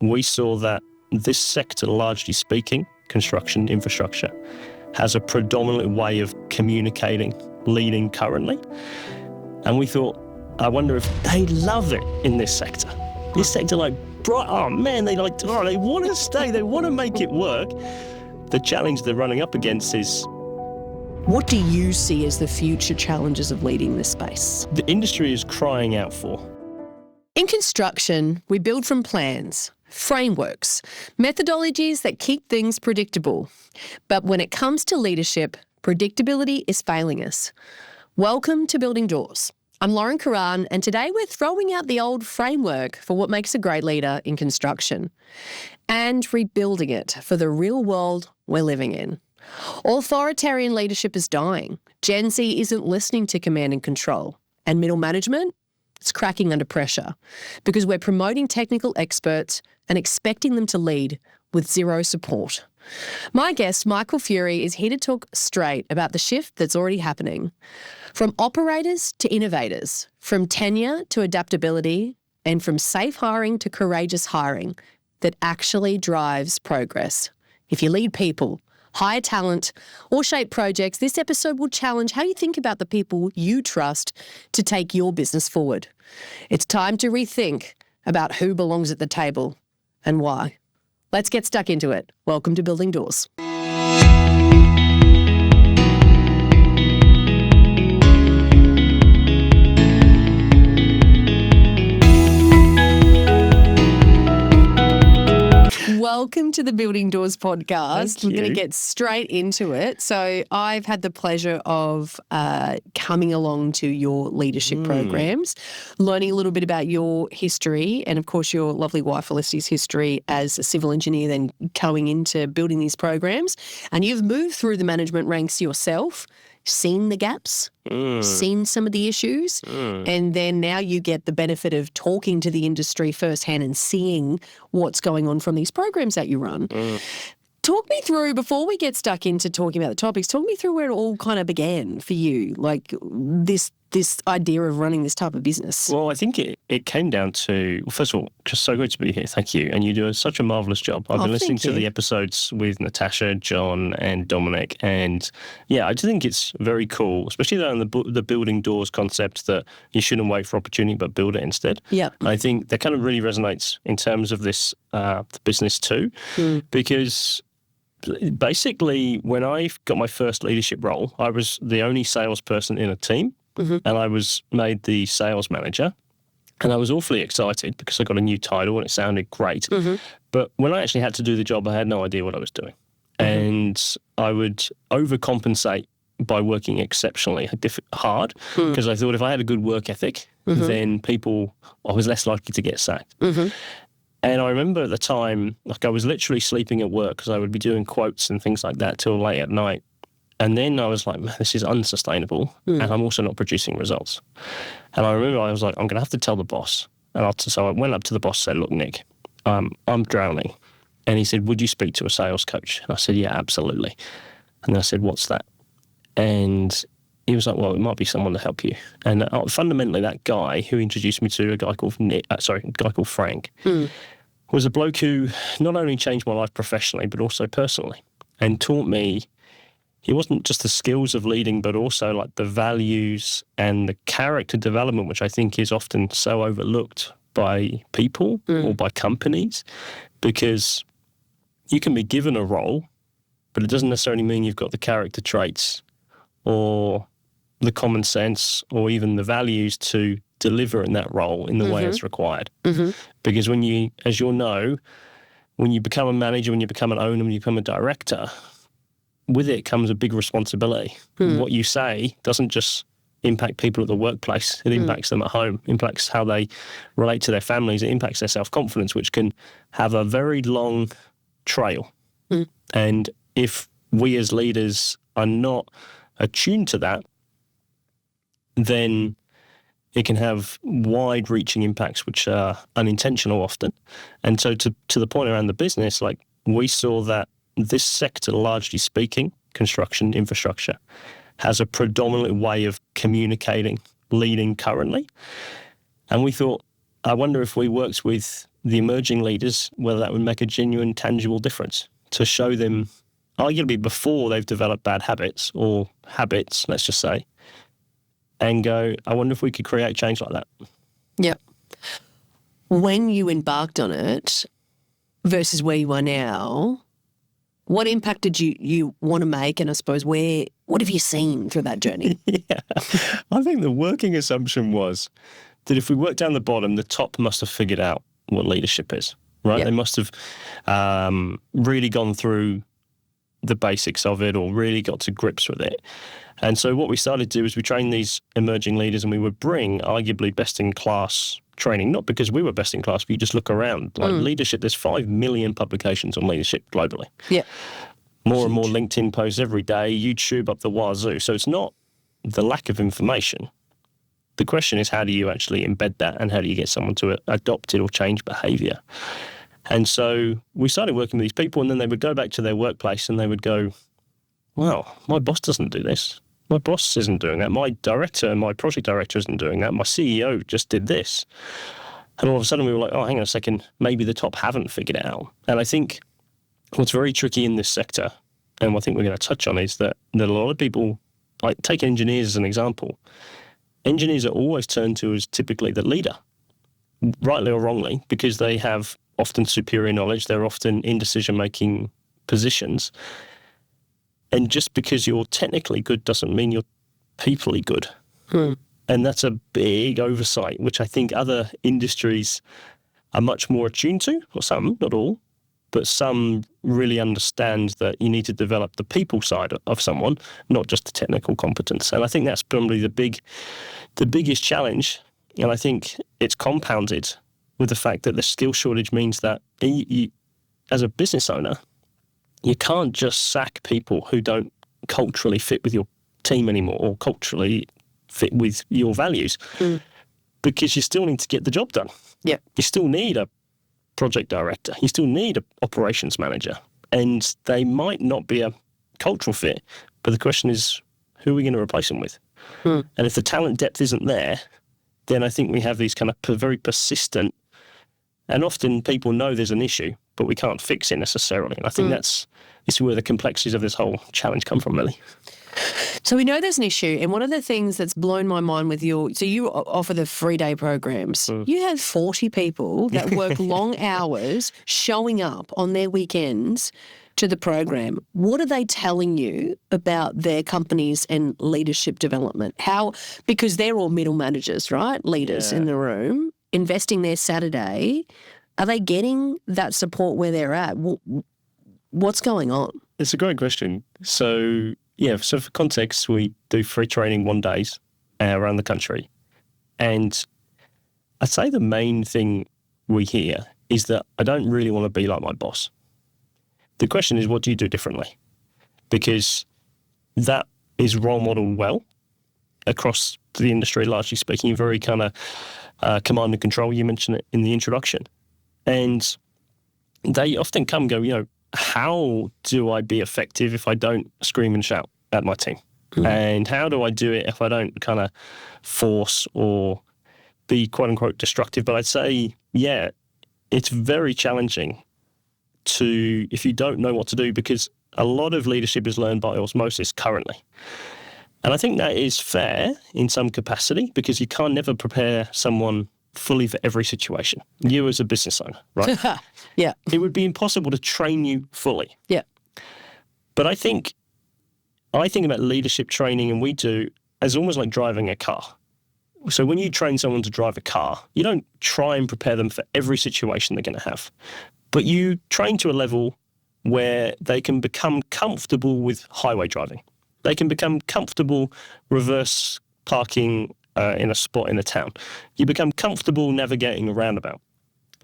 we saw that this sector, largely speaking, construction infrastructure, has a predominant way of communicating, leading currently. And we thought, I wonder if they love it in this sector. This sector, oh man, they want to stay, they want to make it work. The challenge they're running up against is... What do you see as the future challenges of leading this space? The industry is crying out for. In construction, we build from plans, frameworks, methodologies that keep things predictable. But when it comes to leadership, predictability is failing us. Welcome to Building Doors. I'm Lauren Karan, and today we're throwing out the old framework for what makes a great leader in construction and rebuilding it for the real world we're living in. Authoritarian leadership is dying. Gen Z isn't listening to command and control. And middle management? It's cracking under pressure because we're promoting technical experts and expecting them to lead with zero support. My guest, Michael Furey, is here to talk straight about the shift that's already happening. From operators to innovators, from tenure to adaptability, and from safe hiring to courageous hiring that actually drives progress. If you lead people, hire talent, or shape projects, this episode will challenge how you think about the people you trust to take your business forward. It's time to rethink about who belongs at the table and why. Let's get stuck into it. Welcome to Building Doors. Welcome to the Building Doors podcast. We're going to get straight into it. So I've had the pleasure of coming along to your leadership programs, learning a little bit about your history and, of course, your lovely wife Felicity's history as a civil engineer, then going into building these programs. And you've moved through the management ranks yourself, seen the gaps, seen some of the issues, and then now you get the benefit of talking to the industry firsthand and seeing what's going on from these programs that you run. Talk me through, before we get stuck into talking about the topics, talk me through where it all kind of began for you, like this idea of running this type of business. Well, I think it came down to, first of all, just so good to be here. Thank you. And you do such a marvellous job. I've been listening to the episodes with Natasha, John and Dominic. And yeah, I just think it's very cool, especially on the Building Doors concept that you shouldn't wait for opportunity, but build it instead. Yeah. I think that kind of really resonates in terms of this the business too, because basically when I got my first leadership role, I was the only salesperson in a team. And I was made the sales manager, and I was awfully excited because I got a new title and it sounded great. But when I actually had to do the job, I had no idea what I was doing. And I would overcompensate by working exceptionally hard because I thought if I had a good work ethic, then I was less likely to get sacked. And I remember at the time, I was literally sleeping at work because I would be doing quotes and things like that till late at night. And then I was like, this is unsustainable, and I'm also not producing results. And I remember I was like, I'm going to have to tell the boss. And so I went up to the boss and said, look, Nick, I'm drowning. And he said, would you speak to a sales coach? And I said, yeah, absolutely. And then I said, what's that? And he was like, well, it might be someone to help you. And fundamentally, that guy who introduced me to a guy called Frank, was a bloke who not only changed my life professionally, but also personally, and taught me it wasn't just the skills of leading, but also like the values and the character development, which I think is often so overlooked by people or by companies, because you can be given a role, but it doesn't necessarily mean you've got the character traits or the common sense or even the values to deliver in that role in the way it's required. Because when you, as you'll know, when you become a manager, when you become an owner, when you become a director, with it comes a big responsibility. What you say doesn't just impact people at the workplace, it impacts them at home, impacts how they relate to their families, it impacts their self-confidence, which can have a very long trail. And if we as leaders are not attuned to that, then it can have wide-reaching impacts which are unintentional often. And so to the point around the business, like we saw that this sector, largely speaking, construction infrastructure, has a predominant way of communicating, leading currently. And we thought, I wonder if we worked with the emerging leaders whether that would make a genuine, tangible difference, to show them, arguably before they've developed bad habits or habits, let's just say, and go, I wonder if we could create change like that. Yeah. When you embarked on it versus where you are now, what impact did you want to make? And I suppose what have you seen through that journey? Yeah. I think the working assumption was that if we work down the bottom, the top must have figured out what leadership is, right? Yep. They must have really gone through the basics of it or really got to grips with it. And so what we started to do is we trained these emerging leaders, and we would bring arguably best-in-class training, not because we were best in class, but you just look around. Like leadership, there's 5 million publications on leadership globally. Yeah. More and more LinkedIn posts every day, YouTube up the wazoo. So it's not the lack of information. The question is, how do you actually embed that, and how do you get someone to adopt it or change behavior? And so we started working with these people, and then they would go back to their workplace and they would go, well, my boss doesn't do this. My boss isn't doing that. My director, my project director isn't doing that. My CEO just did this. And all of a sudden we were like, oh, hang on a second, maybe the top haven't figured it out. And I think what's very tricky in this sector, and what I think we're going to touch on, is that a lot of people, like take engineers as an example. Engineers are always turned to as typically the leader, rightly or wrongly, because they have often superior knowledge. They're often in decision-making positions. And just because you're technically good doesn't mean you're peoplely good. And that's a big oversight, which I think other industries are much more attuned to, or some, not all, but some really understand that you need to develop the people side of someone, not just the technical competence. And I think that's probably the biggest challenge. And I think it's compounded with the fact that the skill shortage means that you, as a business owner, you can't just sack people who don't culturally fit with your team anymore or culturally fit with your values because you still need to get the job done. Yeah. You still need a project director. You still need an operations manager. And they might not be a cultural fit, but the question is, who are we going to replace them with? And if the talent depth isn't there, then I think we have these kind of very persistent, and often people know there's an issue, but we can't fix it necessarily. And I think this is where the complexities of this whole challenge come from, really. So we know there's an issue, and one of the things that's blown my mind with you offer the 3-day programs. You have 40 people that work long hours showing up on their weekends to the program. What are they telling you about their companies and leadership development? Because they're all middle managers, right? Leaders in the room, investing their Saturday. Are they getting that support where they're at? What's going on? It's a great question. So for context, we do free training 1 days around the country. And I'd say the main thing we hear is that I don't really want to be like my boss. The question is, what do you do differently? Because that is role modeled well across the industry, largely speaking, very kind of command and control. You mentioned it in the introduction. And they often come and go, how do I be effective if I don't scream and shout at my team? And how do I do it if I don't kind of force or be quote unquote destructive? But I'd say, it's very challenging if you don't know what to do, because a lot of leadership is learned by osmosis currently. And I think that is fair in some capacity, because you can't never prepare someone fully for every situation. You as a business owner, right? Yeah. It would be impossible to train you fully. Yeah. But I think about leadership training, and we do, as almost like driving a car. So when you train someone to drive a car, you don't try and prepare them for every situation they're going to have, but you train to a level where they can become comfortable with highway driving. They can become comfortable reverse parking in a spot in a town. You become comfortable navigating a roundabout.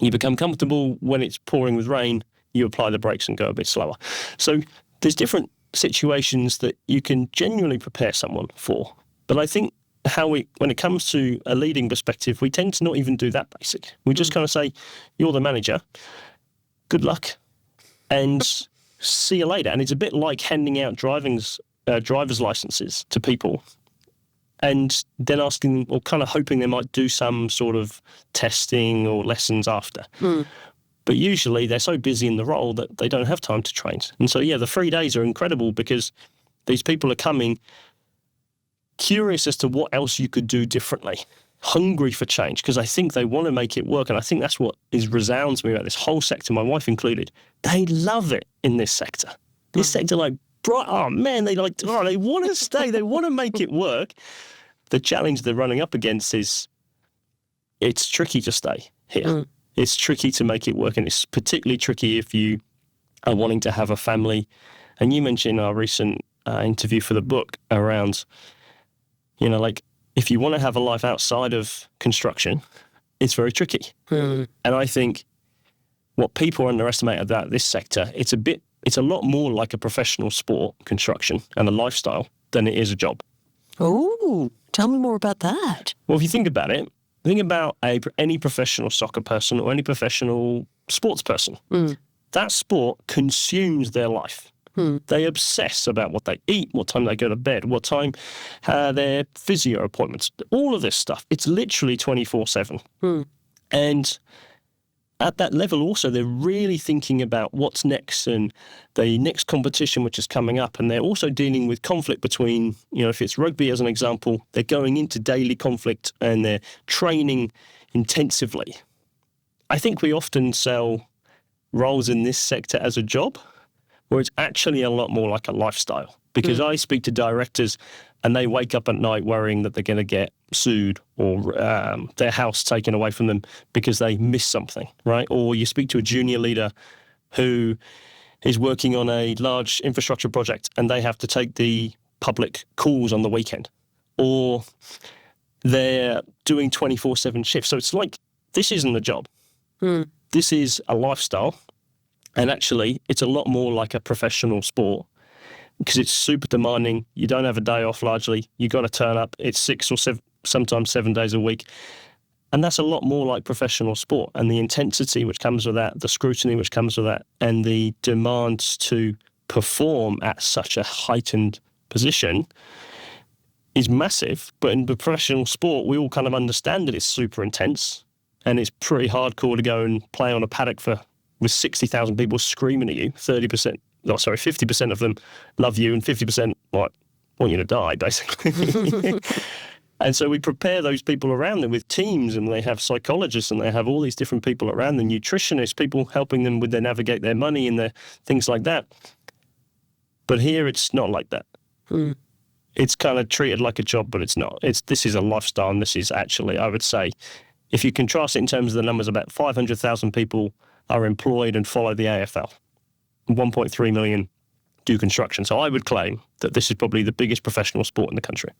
You become comfortable when it's pouring with rain, you apply the brakes and go a bit slower. So there's different situations that you can genuinely prepare someone for. But I think when it comes to a leading perspective, we tend to not even do that basic. We just kind of say, you're the manager, good luck, and see you later. And it's a bit like handing out driver's licenses to people and then asking them, or kind of hoping they might do some sort of testing or lessons after. But usually they're so busy in the role that they don't have time to train. And so, the 3 days are incredible because these people are coming curious as to what else you could do differently, hungry for change, because I think they want to make it work. And I think that's what resounds me about this whole sector, my wife included. They love it in this sector. This sector, they want to stay. They want to make it work. The challenge they're running up against is it's tricky to stay here. It's tricky to make it work, and it's particularly tricky if you are wanting to have a family. And you mentioned in our recent interview for the book around, if you want to have a life outside of construction, it's very tricky. And I think what people underestimate about this sector, it's a lot more like a professional sport, construction, and a lifestyle than it is a job. Oh, tell me more about that. Well, if you think about it, think about any professional soccer person or any professional sports person. That sport consumes their life. They obsess about what they eat, what time they go to bed, what time their physio appointments, all of this stuff. It's literally 24/7. And at that level also, they're really thinking about what's next and the next competition which is coming up. And they're also dealing with conflict between, if it's rugby as an example, they're going into daily conflict and they're training intensively. I think we often sell roles in this sector as a job, where it's actually a lot more like a lifestyle. Because I speak to directors and they wake up at night worrying that they're going to get sued or their house taken away from them because they missed something, right? Or you speak to a junior leader who is working on a large infrastructure project and they have to take the public calls on the weekend. Or they're doing 24/7 shifts. So it's like, this isn't a job. This is a lifestyle. And actually, it's a lot more like a professional sport because it's super demanding. You don't have a day off largely. You got to turn up. It's 6 or 7, sometimes 7 days a week. And that's a lot more like professional sport. And the intensity which comes with that, the scrutiny which comes with that, and the demands to perform at such a heightened position is massive. But in professional sport, we all kind of understand that it's super intense and it's pretty hardcore to go and play on a paddock with 60,000 people screaming at you. 50% of them love you and 50% want you to die, basically. And so we prepare those people around them with teams, and they have psychologists and they have all these different people around them, nutritionists, people helping them with their navigate their money and their things like that. But here it's not like that. It's kind of treated like a job, but it's not. This is a lifestyle, and this is actually, I would say, if you contrast it in terms of the numbers, about 500,000 people are employed and follow the AFL. 1.3 million do construction. So I would claim that this is probably the biggest professional sport in the country.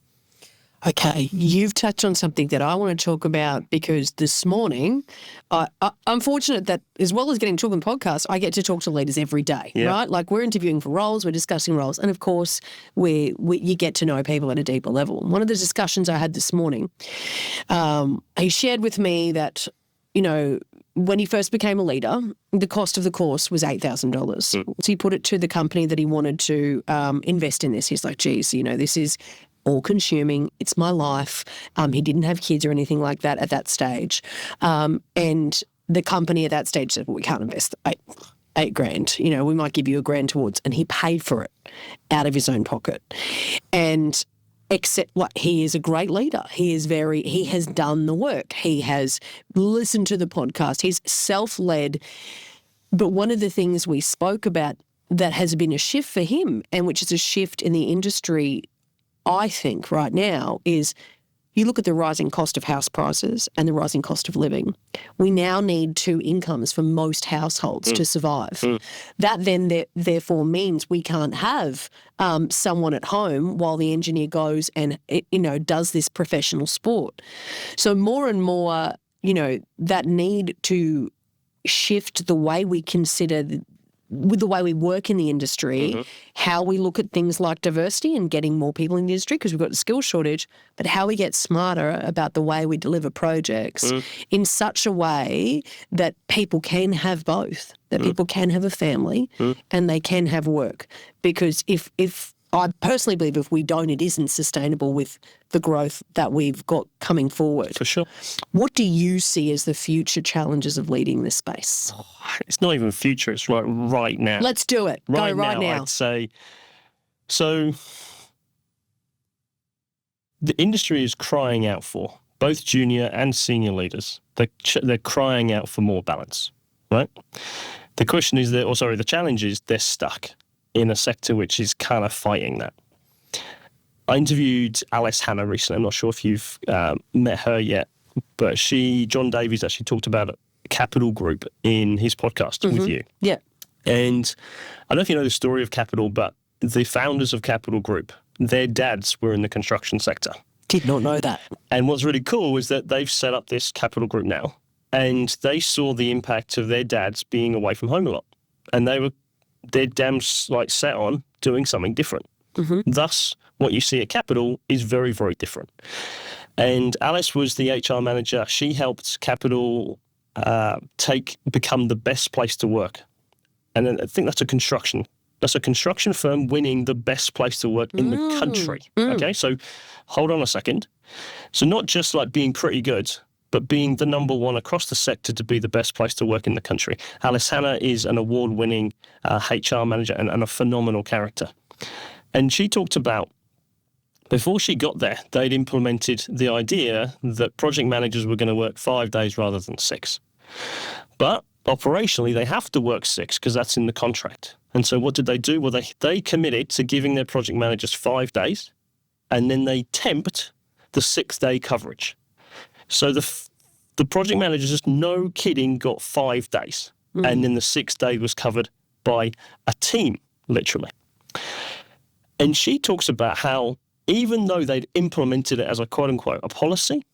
Okay, you've touched on something that I want to talk about because this morning, I'm fortunate that as well as getting to talk on podcasts, I get to talk to leaders every day, right? Like we're interviewing for roles, we're discussing roles, and of course, you get to know people at a deeper level. One of the discussions I had this morning, he shared with me that, when he first became a leader, the cost of the course was $8,000. So he put it to the company that he wanted to invest in this. He's like, geez, this is all-consuming. It's my life. He didn't have kids or anything like that at that stage. And the company at that stage said, well, we can't invest $8,000. We might give you $1,000 towards. And he paid for it out of his own pocket. And he is a great leader. He has done the work. He has listened to the podcast. He's self-led. But one of the things we spoke about that has been a shift for him, and which is a shift in the industry, I think right now, is you look at the rising cost of house prices and the rising cost of living. We now need 2 incomes for most households to survive. That then therefore means we can't have someone at home while the engineer goes and does this professional sport. So more and more, that need to shift the way we consider with the way we work in the industry, how we look at things like diversity and getting more people in the industry because we've got a skill shortage, but how we get smarter about the way we deliver projects in such a way that people can have both, that people can have a family and they can have work. Because if I personally believe if we don't, it isn't sustainable with the growth that we've got coming forward. For sure. What do you see as the future challenges of leading this space? It's not even future, it's right now. Let's do it. Go right now. I'd say. So the industry is crying out for both junior and senior leaders. They're crying out for more balance, right? The question is the challenge is they're stuck in a sector which is kind of fighting that. I interviewed Alice Hannah recently. I'm not sure if you've met her yet, but John Davies actually talked about Capital Group in his podcast with you. Yeah. And I don't know if you know the story of Capital, but the founders of Capital Group, their dads were in the construction sector. Did not know that. And what's really cool is that they've set up this Capital Group now, and they saw the impact of their dads being away from home a lot. And they're damn set on doing something different. Mm-hmm. Thus, what you see at Capital is very, very different. And Alice was the HR manager. She helped Capital become the best place to work. And I think that's a construction firm winning the best place to work in the country. Okay, so hold on a second. So not just like being pretty good, but being the number one across the sector to be the best place to work in the country. Alice Hannah is an award-winning HR manager and a phenomenal character. And she talked about, before she got there, they'd implemented the idea that project managers were going to work 5 days rather than 6. But operationally, they have to work 6 because that's in the contract. And so what did they do? Well, they committed to giving their project managers 5 days, and then they temped the 6-day coverage. So the project managers, just no kidding, got 5 days. And then the 6th day was covered by a team, literally. And she talks about how even though they'd implemented it as a quote-unquote a policy,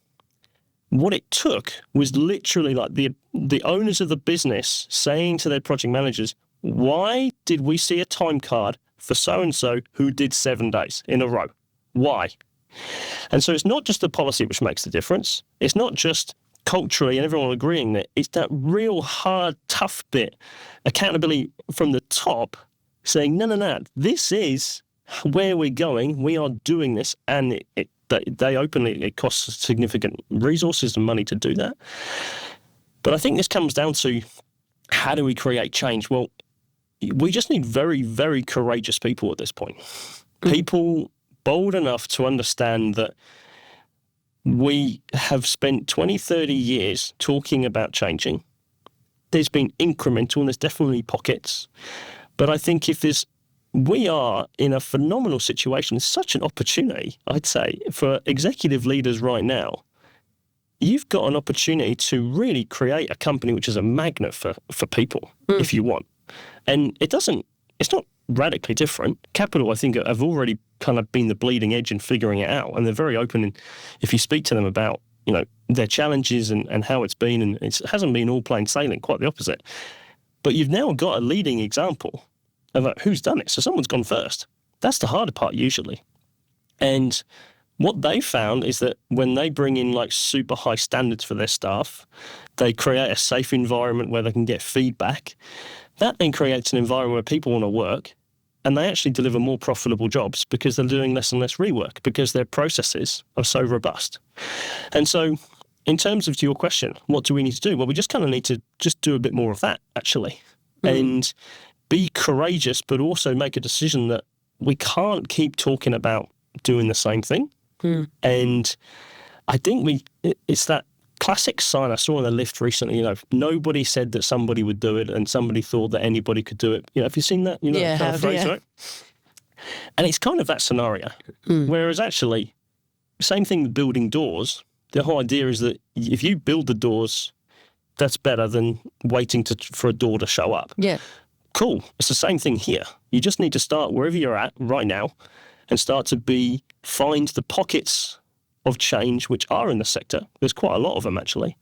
what it took was literally like the owners of the business saying to their project managers, why did we see a time card for so-and-so who did 7 days in a row? Why? And so it's not just the policy which makes the difference. It's not just culturally and everyone agreeing that it's that real hard, tough bit, accountability from the top, saying, no, this is where we're going. We are doing this, and it costs significant resources and money to do that. But I think this comes down to, how do we create change? Well, we just need very, very courageous people at this point. People bold enough to understand that we have spent 20, 30 years talking about changing. There's been incremental, and there's definitely pockets. But I think we are in a phenomenal situation. It's such an opportunity, I'd say, for executive leaders right now. You've got an opportunity to really create a company which is a magnet for people, if you want. And it's not radically different. Capital, I think, have already kind of been the bleeding edge in figuring it out. And they're very open. And if you speak to them about, their challenges and how it's been, and it hasn't been all plain sailing, quite the opposite. But you've now got a leading example of who's done it. So someone's gone first. That's the harder part usually. And what they found is that when they bring in like super high standards for their staff, they create a safe environment where they can get feedback. That then creates an environment where people want to work, and they actually deliver more profitable jobs because they're doing less and less rework because their processes are so robust. And so in terms of your question, what do we need to do? Well, we just kind of need to just do a bit more of that, actually, and be courageous, but also make a decision that we can't keep talking about doing the same thing. And I think it's that classic sign I saw on the lift recently, nobody said that somebody would do it and somebody thought that anybody could do it. Have you seen that? Kind of phrase, right? And it's kind of that scenario. Whereas actually, same thing with building doors. The whole idea is that if you build the doors, that's better than waiting for a door to show up. Yeah. Cool. It's the same thing here. You just need to start wherever you're at right now and start to find the pockets of change which are in the sector. There's quite a lot of them actually,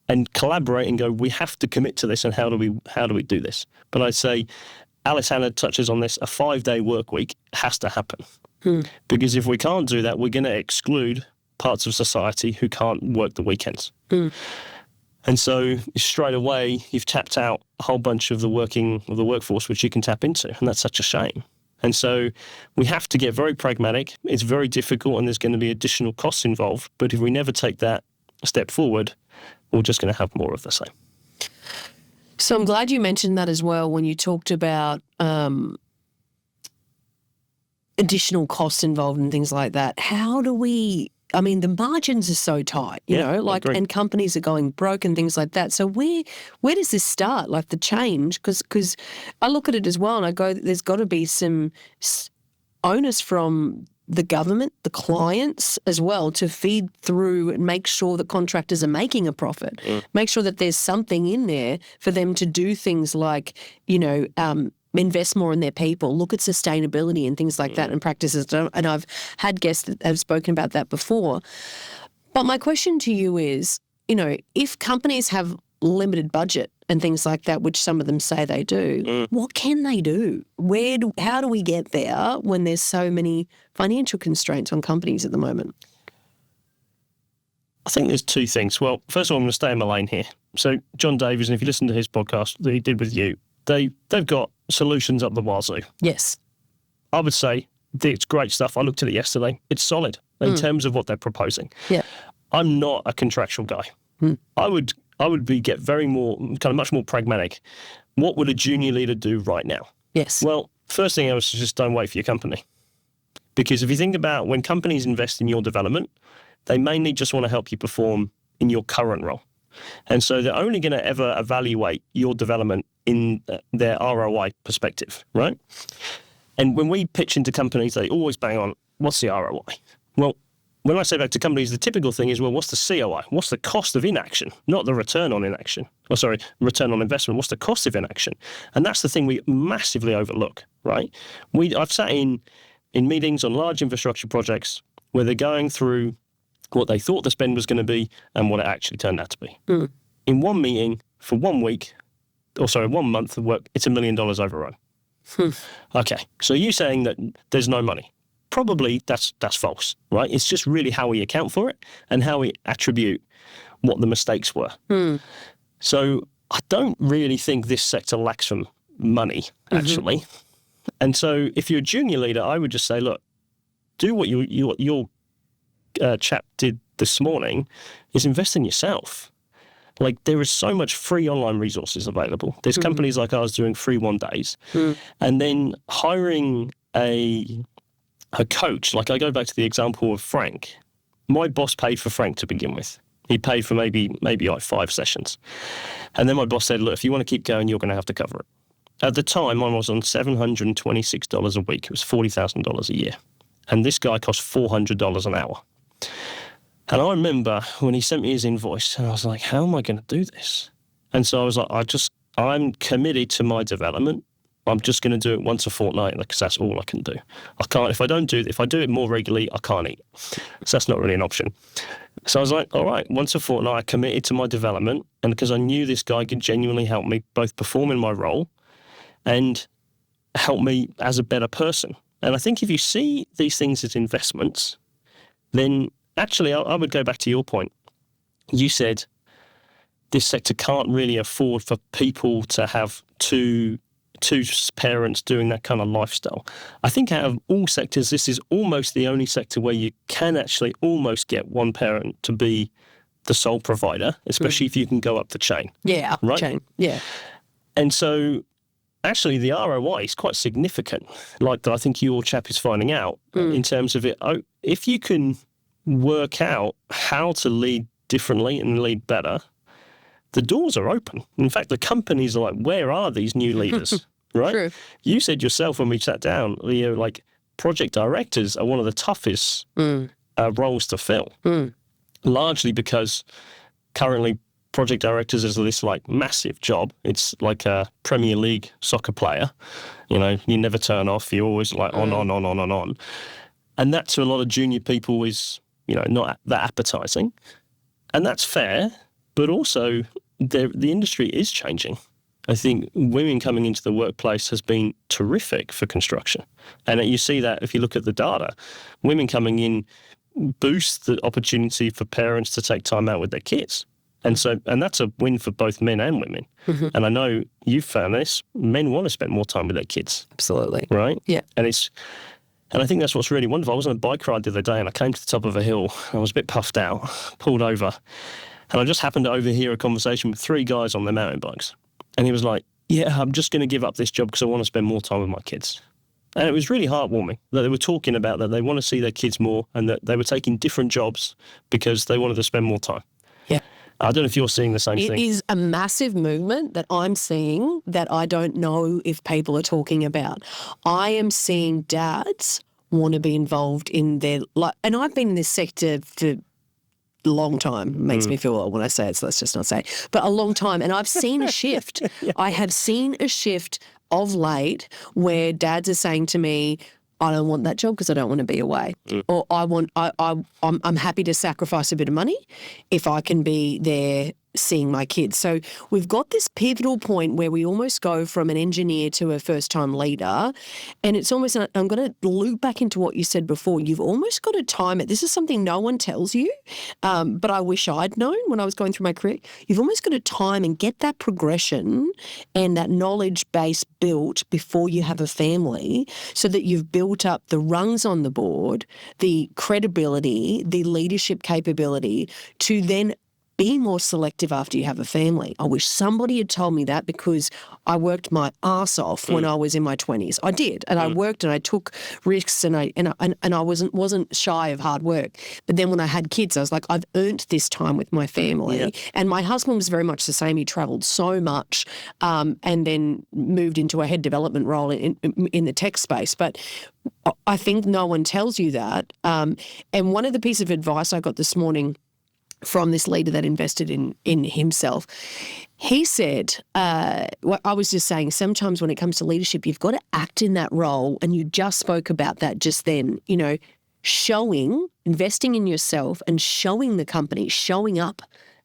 and collaborate and go, we have to commit to this, and how do we do this? But I'd say Alice Hannah touches on this, a 5-day work week has to happen. Because if we can't do that, we're going to exclude parts of society who can't work the weekends. And so straight away, you've tapped out a whole bunch of the workforce which you can tap into, and that's such a shame. And so we have to get very pragmatic. It's very difficult and there's going to be additional costs involved. But if we never take that step forward, we're just going to have more of the same. So I'm glad you mentioned that as well when you talked about additional costs involved and things like that. How do we, I mean, the margins are so tight, you know, like, and companies are going broke and things like that. So where does this start, like the change? Because I look at it as well and I go, there's got to be some onus from the government, the clients as well, to feed through and make sure that contractors are making a profit, make sure that there's something in there for them to do things like, you know, invest more in their people, look at sustainability and things like that and practices. And I've had guests that have spoken about that before. But my question to you is, you know, if companies have limited budget and things like that, which some of them say they do, what can they do? How do we get there when there's so many financial constraints on companies at the moment? I think there's two things. Well, first of all, I'm going to stay in my lane here. So John Davies, and if you listen to his podcast that he did with you, they've got solutions up the wazoo. Yes. I would say it's great stuff. I looked at it yesterday. It's solid in terms of what they're proposing. Yeah. I'm not a contractual guy. I would get much more pragmatic. What would a junior leader do right now? Yes. Well, first thing I was just don't wait for your company. Because if you think about when companies invest in your development, they mainly just want to help you perform in your current role. And so they're only going to ever evaluate your development in their ROI perspective, right? And when we pitch into companies, they always bang on, what's the ROI? Well, when I say back to companies, the typical thing is, well, what's the COI? What's the cost of inaction? Not the return on inaction. Return on investment. What's the cost of inaction? And that's the thing we massively overlook, right? I've sat in meetings on large infrastructure projects where they're going through what they thought the spend was going to be and what it actually turned out to be. In one meeting for 1 month of work, it's $1 million overrun. Okay, so you're saying that there's no money. Probably that's false, right? It's just really how we account for it and how we attribute what the mistakes were. So I don't really think this sector lacks from money, actually. And so if you're a junior leader, I would just say, look, do what your chap did this morning, is invest in yourself. Like, there is so much free online resources available. There's companies like ours doing free 1 days. And then hiring a coach. Like, I go back to the example of Frank. My boss paid for Frank to begin with. He paid for maybe like 5 sessions. And then my boss said, look, if you want to keep going, you're going to have to cover it. At the time, I was on $726 a week. It was $40,000 a year. And this guy cost $400 an hour. And I remember when he sent me his invoice, and I was like, how am I going to do this? And so I was like, I'm committed to my development. I'm just going to do it once a fortnight because that's all I can do. If I do it more regularly, I can't eat. So that's not really an option. So I was like, all right, once a fortnight, I committed to my development. And because I knew this guy could genuinely help me both perform in my role and help me as a better person. And I think if you see these things as investments, then actually I would go back to your point. You said this sector can't really afford for people to have two parents doing that kind of lifestyle. I think out of all sectors, this is almost the only sector where you can actually almost get one parent to be the sole provider, especially if you can go up the chain. Yeah, up the chain. Yeah. And so actually the ROI is quite significant, like I think your chap is finding out in terms of it. If you can work out how to lead differently and lead better, the doors are open. In fact, the companies are like, where are these new leaders? Right? True. You said yourself when we sat down, like project directors are one of the toughest roles to fill, largely because currently project directors is this like massive job. It's like a Premier League soccer player. You know, you never turn off. You're always like on. And that to a lot of junior people is, you know, not that appetizing. And that's fair, but also the industry is changing. I think women coming into the workplace has been terrific for construction. And you see that if you look at the data. Women coming in boost the opportunity for parents to take time out with their kids. And that's a win for both men and women. Mm-hmm. And I know you've found this. Men want to spend more time with their kids. Absolutely. Right? Yeah. And I think that's what's really wonderful. I was on a bike ride the other day and I came to the top of a hill. I was a bit puffed out, pulled over, and I just happened to overhear a conversation with 3 guys on their mountain bikes. And he was like, yeah, I'm just going to give up this job because I want to spend more time with my kids. And it was really heartwarming that they were talking about that they want to see their kids more and that they were taking different jobs because they wanted to spend more time. Yeah. I don't know if you're seeing the same thing. It is a massive movement that I'm seeing that I don't know if people are talking about. I am seeing dads want to be involved in their life. And I've been in this sector for a long time. It makes me feel old when I say it, so let's just not say it. But a long time. And I've seen a shift. Yeah. I have seen a shift of late where dads are saying to me, I don't want that job because I don't want to be away. Or I'm happy to sacrifice a bit of money if I can be there seeing my kids. So we've got this pivotal point where we almost go from an engineer to a first-time leader, and it's almost, I'm going to loop back into what you said before, you've almost got to time it. This is something no one tells you, but I wish I'd known when I was going through my career. You've almost got to time and get that progression and that knowledge base built before you have a family so that you've built up the rungs on the board, the credibility, the leadership capability to then be more selective after you have a family. I wish somebody had told me that because I worked my arse off when I was in my 20s. I did, and I worked and I took risks and I wasn't shy of hard work. But then when I had kids, I was like, I've earned this time with my family. Yeah. And my husband was very much the same. He travelled so much, and then moved into a head development role in the tech space. But I think no one tells you that. And one of the pieces of advice I got this morning from this leader that invested in himself, he said, what I was just saying, sometimes when it comes to leadership, you've got to act in that role, and you just spoke about that just then, investing in yourself and showing the company, showing up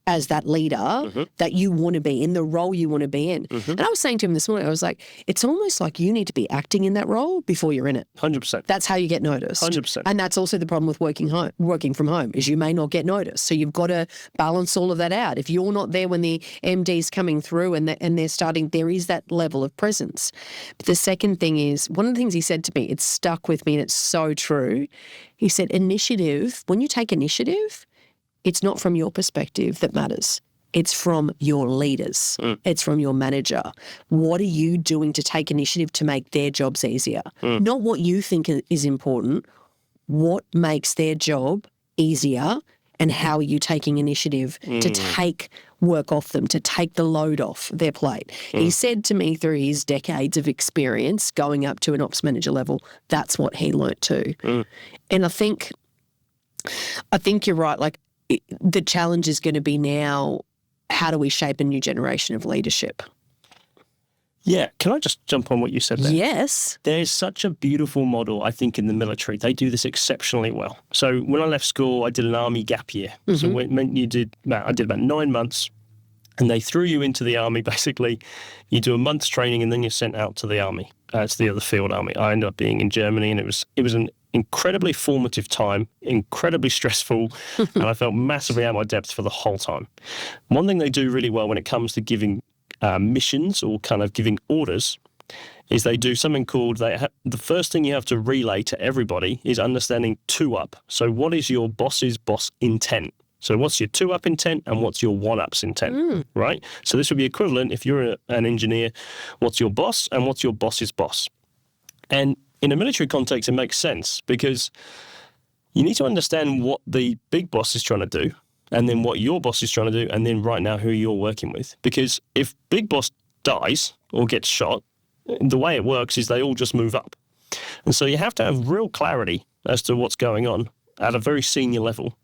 as that leader that you want to be in, the role you want to be in. And I was saying to him this morning, I was like, it's almost like you need to be acting in that role before you're in it. 100%. That's how you get noticed. 100%. And that's also the problem with working from home is you may not get noticed. So you've got to balance all of that out. If you're not there when the MD's coming through and they're starting, there is that level of presence. But the second thing is, one of the things he said to me, it stuck with me and it's so true. He said, initiative, when you take initiative, it's not from your perspective that matters. It's from your leaders. It's from your manager. What are you doing to take initiative to make their jobs easier? Not what you think is important. What makes their job easier, and how are you taking initiative to take work off them, to take the load off their plate? He said to me through his decades of experience going up to an ops manager level, that's what he learnt too. And I think you're right. Like, the challenge is going to be now, how do we shape a new generation of leadership? Yeah. Can I just jump on what you said there? Yes. There's such a beautiful model, I think, in the military. They do this exceptionally well. So when I left school, I did an army gap year. So it meant I did about 9 months, and they threw you into the army, basically. You do a month's training, and then you're sent out to the army, to the other field army. I ended up being in Germany, and it was an incredibly formative time, incredibly stressful, and I felt massively out of my depth for the whole time. One thing they do really well when it comes to giving missions or kind of giving orders is they do something called, the first thing you have to relay to everybody is understanding 2-up. So what is your boss's boss intent? So what's your 2-up intent and what's your 1-up's intent, right? So this would be equivalent if you're an engineer, what's your boss and what's your boss's boss? And in a military context, it makes sense because you need to understand what the big boss is trying to do and then what your boss is trying to do and then right now who you're working with. Because if big boss dies or gets shot, the way it works is they all just move up. And so you have to have real clarity as to what's going on at a very senior level.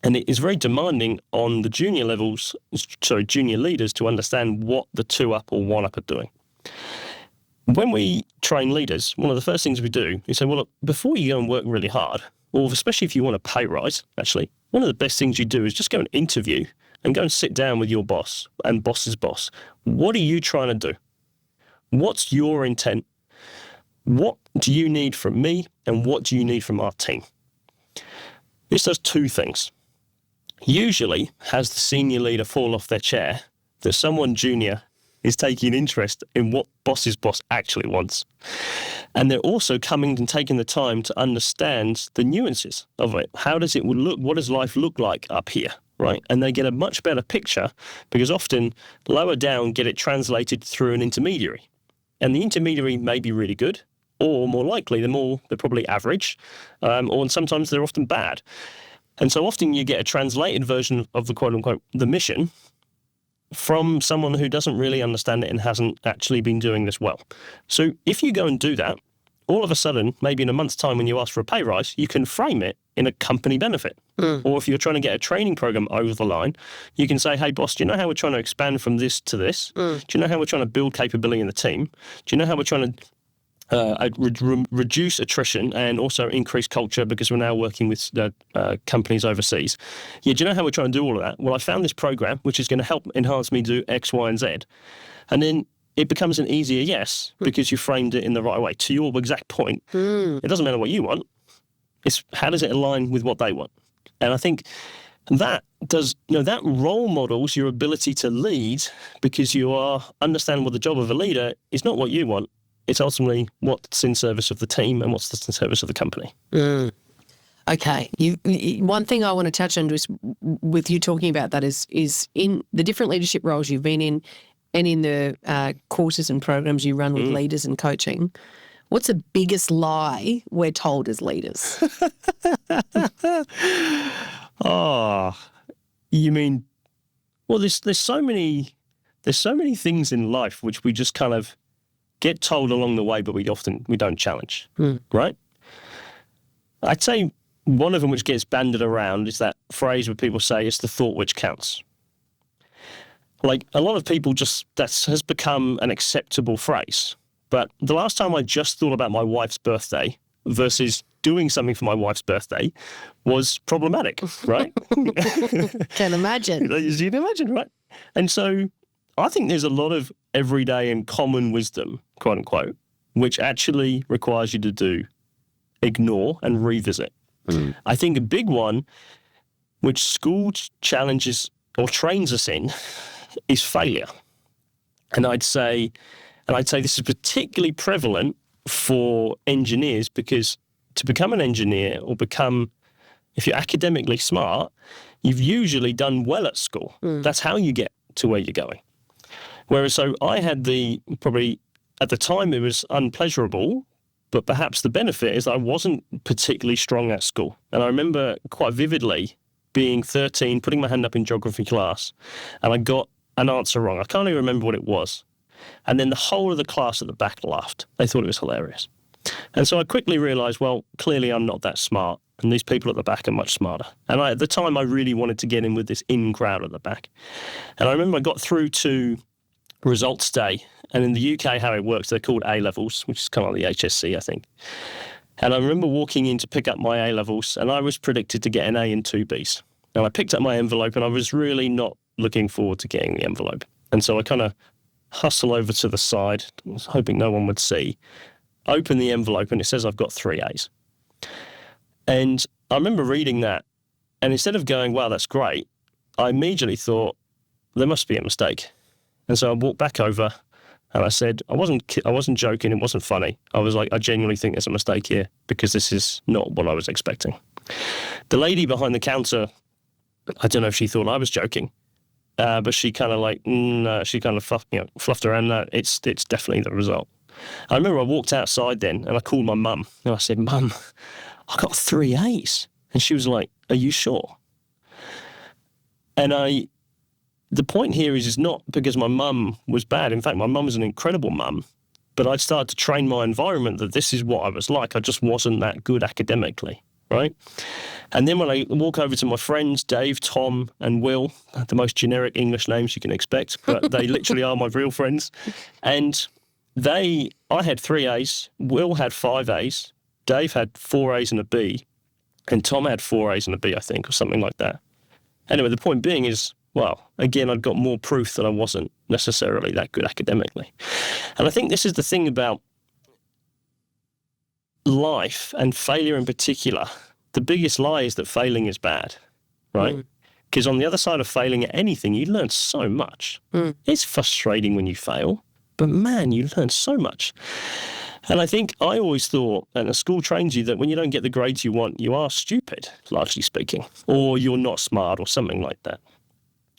And it is very demanding on the junior leaders to understand what the 2-up or 1-up are doing. When we train leaders, one of the first things we do is say, well, look, before you go and work really hard, or especially if you want a pay rise, actually, one of the best things you do is just go and interview and go and sit down with your boss and boss's boss. What are you trying to do? What's your intent? What do you need from me? And what do you need from our team? This does 2 things. usually has the senior leader fall off their chair that someone junior is taking interest in what boss's boss actually wants. And they're also coming and taking the time to understand the nuances of it. How does it look? What does life look like up here? Right? And they get a much better picture because often lower down get it translated through an intermediary. And the intermediary may be really good, or more likely, they're probably average, or sometimes they're often bad. And so often you get a translated version of the quote-unquote the mission from someone who doesn't really understand it and hasn't actually been doing this well. So if you go and do that, all of a sudden, maybe in a month's time when you ask for a pay rise, you can frame it in a company benefit. Or if you're trying to get a training program over the line, you can say, hey, boss, do you know how we're trying to expand from this to this? Do you know how we're trying to build capability in the team? Do you know how we're trying to reduce attrition and also increase culture because we're now working with companies overseas? Yeah, do you know how we're trying to do all of that? Well, I found this program which is going to help enhance me do X, Y, and Z. And then it becomes an easier yes because you framed it in the right way. To your exact point, it doesn't matter what you want. It's how does it align with what they want? And I think that that role models your ability to lead because you understand what the job of a leader is not what you want. It's ultimately what's in service of the team and what's in service of the company. Okay. One thing I want to touch on just with you talking about that is in the different leadership roles you've been in and in the courses and programs you run with leaders and coaching, what's the biggest lie we're told as leaders? You mean, well, there's so many things in life which we just kind of get told along the way, but we don't challenge, right? I'd say one of them which gets banded around is that phrase where people say it's the thought which counts. Like a lot of people that has become an acceptable phrase. But the last time I just thought about my wife's birthday versus doing something for my wife's birthday was problematic, right? Can imagine. You can imagine, right? And so I think there's a lot of everyday and common wisdom, quote unquote, which actually requires you to ignore and revisit. I think a big one, which school challenges or trains us in, is failure. And I'd say this is particularly prevalent for engineers because to become an engineer or if you're academically smart, you've usually done well at school. That's how you get to where you're going. Whereas so I had probably at the time it was unpleasurable, but perhaps the benefit is that I wasn't particularly strong at school. And I remember quite vividly being 13, putting my hand up in geography class, and I got an answer wrong. I can't even remember what it was. And then the whole of the class at the back laughed. They thought it was hilarious. And so I quickly realised, well, clearly I'm not that smart, and these people at the back are much smarter. And at the time, I really wanted to get in with this in crowd at the back. And I remember I got through to results day, and in the UK, how it works, they're called A-levels, which is kind of like the HSC, I think. And I remember walking in to pick up my A-levels, and I was predicted to get an A and 2 Bs. And I picked up my envelope, and I was really not looking forward to getting the envelope. And so I kind of hustle over to the side, hoping no one would see, open the envelope, and it says I've got 3 A's. And I remember reading that, and instead of going, wow, that's great, I immediately thought, there must be a mistake. And so I walked back over, and I said, I wasn't joking, it wasn't funny. I was like, I genuinely think there's a mistake here, because this is not what I was expecting. The lady behind the counter, I don't know if she thought I was joking, but she kind of she kind of fluffed around that. It's definitely the result. I remember I walked outside then and I called my mum and I said, Mum, I got 3 A's. And she was like, are you sure? And the point here is not because my mum was bad. In fact, my mum was an incredible mum, but I'd started to train my environment that this is what I was like. I just wasn't that good academically, right? And then when I walk over to my friends, Dave, Tom, and Will, the most generic English names you can expect, but they literally are my real friends. And I had 3 A's, Will had 5 A's, Dave had 4 A's and a B, and Tom had 4 A's and a B, I think, or something like that. Anyway, the point being is, well, again, I'd got more proof that I wasn't necessarily that good academically. And I think this is the thing about life and failure in particular. The biggest lie is that failing is bad, right? Because on the other side of failing at anything, you learn so much. It's frustrating when you fail, but man, you learn so much. And I think I always thought, and a school trains you that when you don't get the grades you want, you are stupid, largely speaking, or you're not smart or something like that.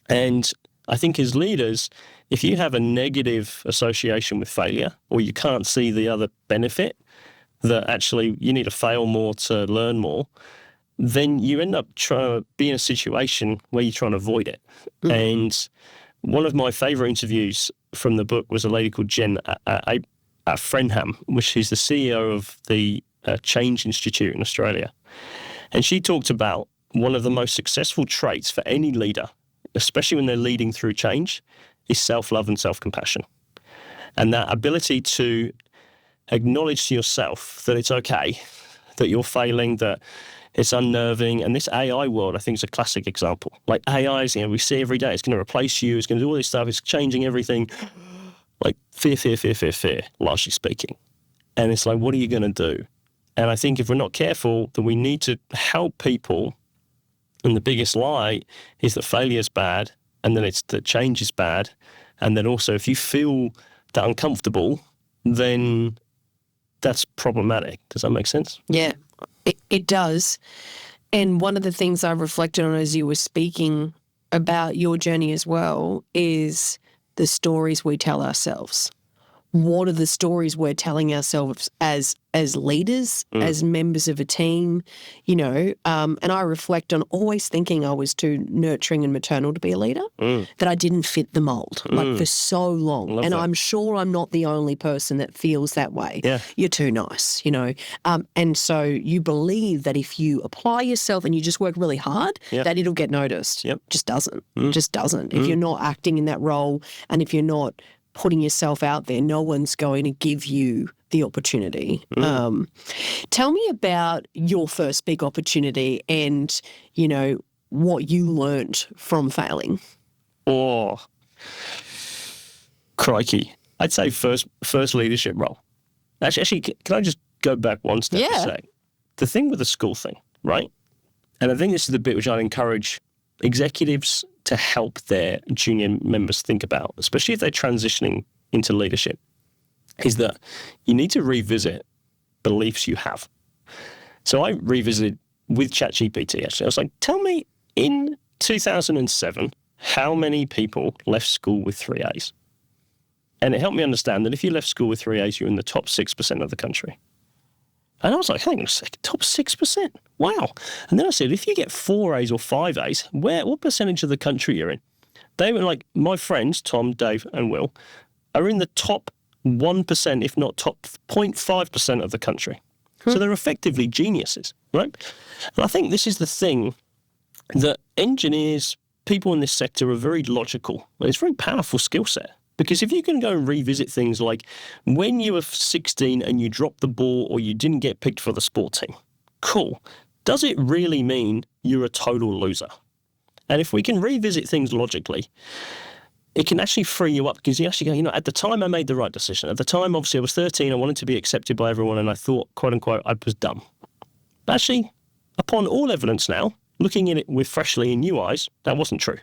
And I think as leaders, if you have a negative association with failure, or you can't see the other benefit, that actually you need to fail more to learn more, then you end up trying to be in a situation where you're trying to avoid it. And one of my favourite interviews from the book was a lady called Jen Frenham, which is the CEO of the Change Institute in Australia. And she talked about one of the most successful traits for any leader, especially when they're leading through change, is self-love and self-compassion. And that ability to acknowledge to yourself that it's okay, that you're failing, that it's unnerving. And this AI world, I think, is a classic example. Like AI is, we see every day, it's going to replace you, it's going to do all this stuff, it's changing everything. Like fear, largely speaking. And it's like, what are you going to do? And I think if we're not careful, then we need to help people. And the biggest lie is that failure is bad, and then it's that change is bad. And then also, if you feel that uncomfortable, then that's problematic. Does that make sense? Yeah, it does. And one of the things I reflected on as you were speaking about your journey as well is the stories we tell ourselves. What are the stories we're telling ourselves as leaders, as members of a team, and I reflect on always thinking I was too nurturing and maternal to be a leader, that I didn't fit the mold, like for so long. Love and that. I'm sure I'm not the only person that feels that way. Yeah. You're too nice, and so you believe that if you apply yourself and you just work really hard, that it'll get noticed. Yep. Just doesn't. Just doesn't. If you're not acting in that role and if you're not putting yourself out there, no one's going to give you the opportunity. Tell me about your first big opportunity and, what you learnt from failing. Oh, crikey. I'd say first leadership role. Actually, can I just go back one step and say, the thing with the school thing, right? And I think this is the bit which I'd encourage executives to help their junior members think about, especially if they're transitioning into leadership, is that you need to revisit beliefs you have. So I revisited with ChatGPT, actually. I was like, tell me, in 2007, how many people left school with 3 A's? And it helped me understand that if you left school with 3 A's, you're in the top 6% of the country. And I was like, hang on a second, top 6%? Wow. And then I said, if you get 4 A's or 5 A's, what percentage of the country you're in? They were like, my friends, Tom, Dave, and Will, are in the top 1%, if not top 0.5% of the country. So they're effectively geniuses, right? And I think this is the thing that engineers, people in this sector are very logical. It's a very powerful skill set. Because if you can go and revisit things like when you were 16 and you dropped the ball or you didn't get picked for the sport team, cool. Does it really mean you're a total loser? And if we can revisit things logically, it can actually free you up because you actually go, at the time I made the right decision. At the time, obviously, I was 13. I wanted to be accepted by everyone and I thought, quote unquote, I was dumb. But actually, upon all evidence now, looking at it with freshly in new eyes, that wasn't true.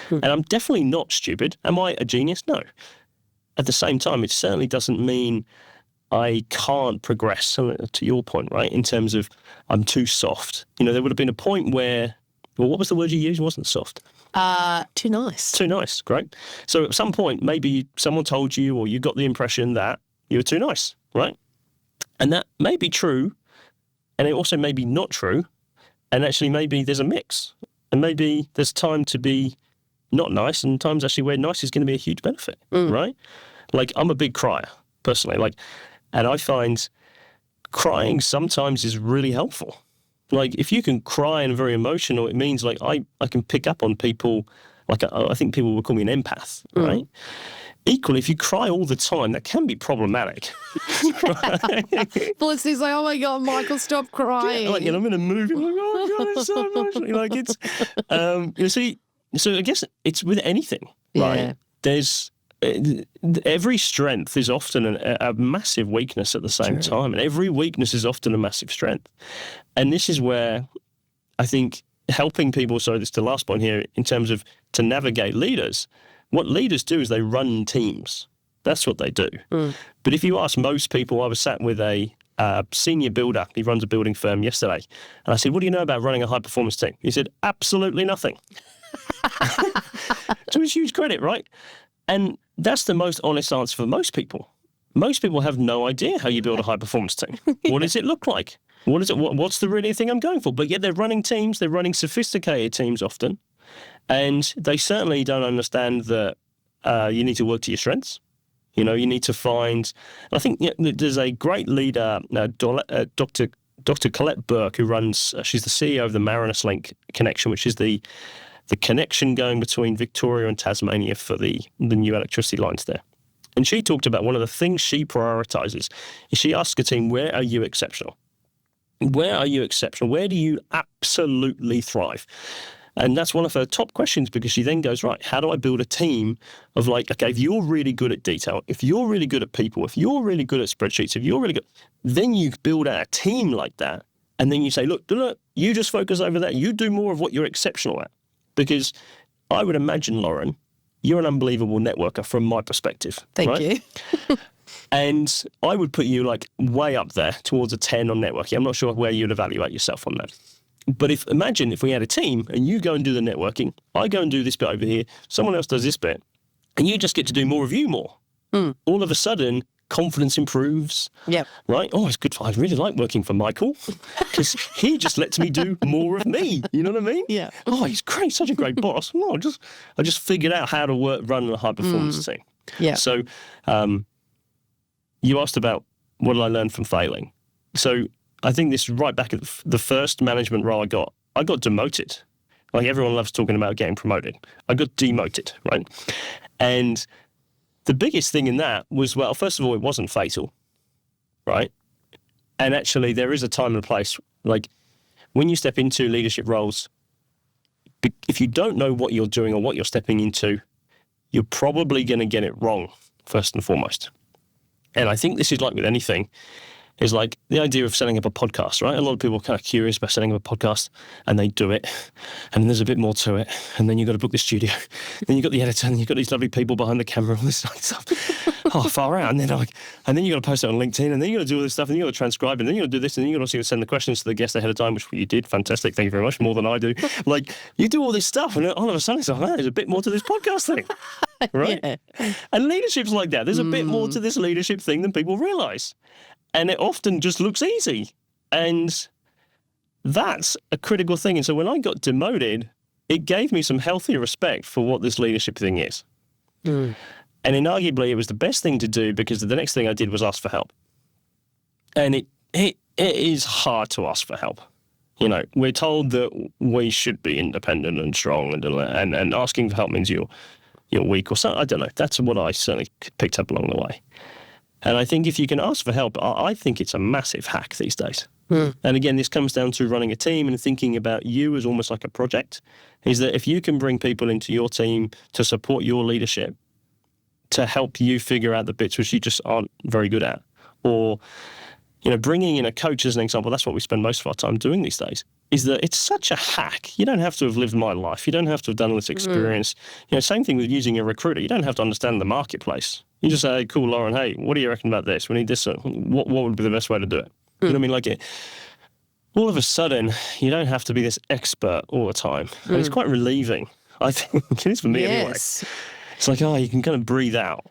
And I'm definitely not stupid. Am I a genius? No. At the same time, it certainly doesn't mean I can't progress, so to your point, right, in terms of I'm too soft. There would have been a point where, well, what was the word you used? It wasn't soft. Too nice. Too nice, great. So at some point, maybe someone told you or you got the impression that you were too nice, right? And that may be true, and it also may be not true, and actually maybe there's a mix. And maybe there's time to be not nice, and times actually where nice is going to be a huge benefit, right? Like, I'm a big crier, personally, and I find crying sometimes is really helpful. Like, if you can cry and are very emotional, it means, I can pick up on people, I think people would call me an empath, right? Equally, if you cry all the time, that can be problematic. Right? Felicity's like, oh my God, Michael, stop crying. Yeah, I'm in a movie, I'm like, oh God, it's so emotional. It's, so I guess it's with anything, right? Yeah. There's every strength is often a massive weakness at the same time, and every weakness is often a massive strength. And this is where I think helping people, so this is the last point here, in terms of to navigate leaders, what leaders do is they run teams. That's what they do. But if you ask most people, I was sat with a senior builder, he runs a building firm yesterday, and I said, what do you know about running a high-performance team? He said, absolutely nothing. To his huge credit, right? And that's the most honest answer for most people. Most people have no idea how you build a high-performance team. What does it look like? What is it? What's the really thing I'm going for? But yet they're running teams. They're running sophisticated teams often, and they certainly don't understand that you need to work to your strengths. You know, you need to find. I think there's a great leader, Dr. Colette Burke, who runs. She's the CEO of the Marinus Link connection, which is the connection going between Victoria and Tasmania for the new electricity lines there. And she talked about one of the things she prioritizes is she asks a team, where are you exceptional? Where are you exceptional? Where do you absolutely thrive? And that's one of her top questions, because she then goes, right, how do I build a team of like, okay, if you're really good at detail, if you're really good at people, if you're really good at spreadsheets, if you're really good, then you build out a team like that. And then you say, look, you just focus over there. You do more of what you're exceptional at. Because I would imagine, Lauren, you're an unbelievable networker from my perspective. Thank you. And I would put you like way up there towards a 10 on networking. I'm not sure where you'd evaluate yourself on that. But imagine if we had a team and you go and do the networking, I go and do this bit over here, someone else does this bit, and you just get to do more of you more. All of a sudden, confidence improves. Yep. Right? Oh, it's good. I really like working for Michael because he just lets me do more of me. You know what I mean? Yeah. Oh, he's great. Such a great boss. Oh, I just figured out how to run a high performance team. Yeah. So you asked about what did I learn from failing? So I think this right back at the first management role I got demoted. Like everyone loves talking about getting promoted. I got demoted, right? And the biggest thing in that was, well, first of all, it wasn't fatal, right? And actually there is a time and a place. Like when you step into leadership roles, if you don't know what you're doing or what you're stepping into, you're probably going to get it wrong, first and foremost. And I think this is like with anything, is like the idea of setting up a podcast, right? A lot of people are kind of curious about setting up a podcast and they do it. And then there's a bit more to it. And then you've got to book the studio. Then you've got the editor and you've got these lovely people behind the camera, all this stuff. Far out. And then you've got to post it on LinkedIn, and then you've got to do all this stuff, and you've got to transcribe, and then you've got to do this, and then you've got to also send the questions to the guest ahead of time, which you did. Fantastic. Thank you very much. More than I do. Like, you do all this stuff, and all of a sudden it's like, oh, there's a bit more to this podcast thing. Right? Yeah. And leadership's like that. There's a bit more to this leadership thing than people realize. And it often just looks easy. And that's a critical thing. And so when I got demoted, it gave me some healthy respect for what this leadership thing is. And inarguably, it was the best thing to do, because the next thing I did was ask for help. And it is hard to ask for help. You know, we're told that we should be independent and strong, and asking for help means you're weak or something. I don't know. That's what I certainly picked up along the way. And I think if you can ask for help, I think it's a massive hack these days. And again, this comes down to running a team and thinking about you as almost like a project, is that if you can bring people into your team to support your leadership, to help you figure out the bits which you just aren't very good at, or, you know, bringing in a coach as an example, that's what we spend most of our time doing these days, is that it's such a hack. You don't have to have lived my life. You don't have to have done this experience. You know, same thing with using a recruiter. You don't have to understand the marketplace. You just say, hey, cool, Lauren, hey, what do you reckon about this? We need this. What would be the best way to do it? You know what I mean? Like all of a sudden, you don't have to be this expert all the time. And it's quite relieving, I think. It is for me anyway. It's like, you can kind of breathe out.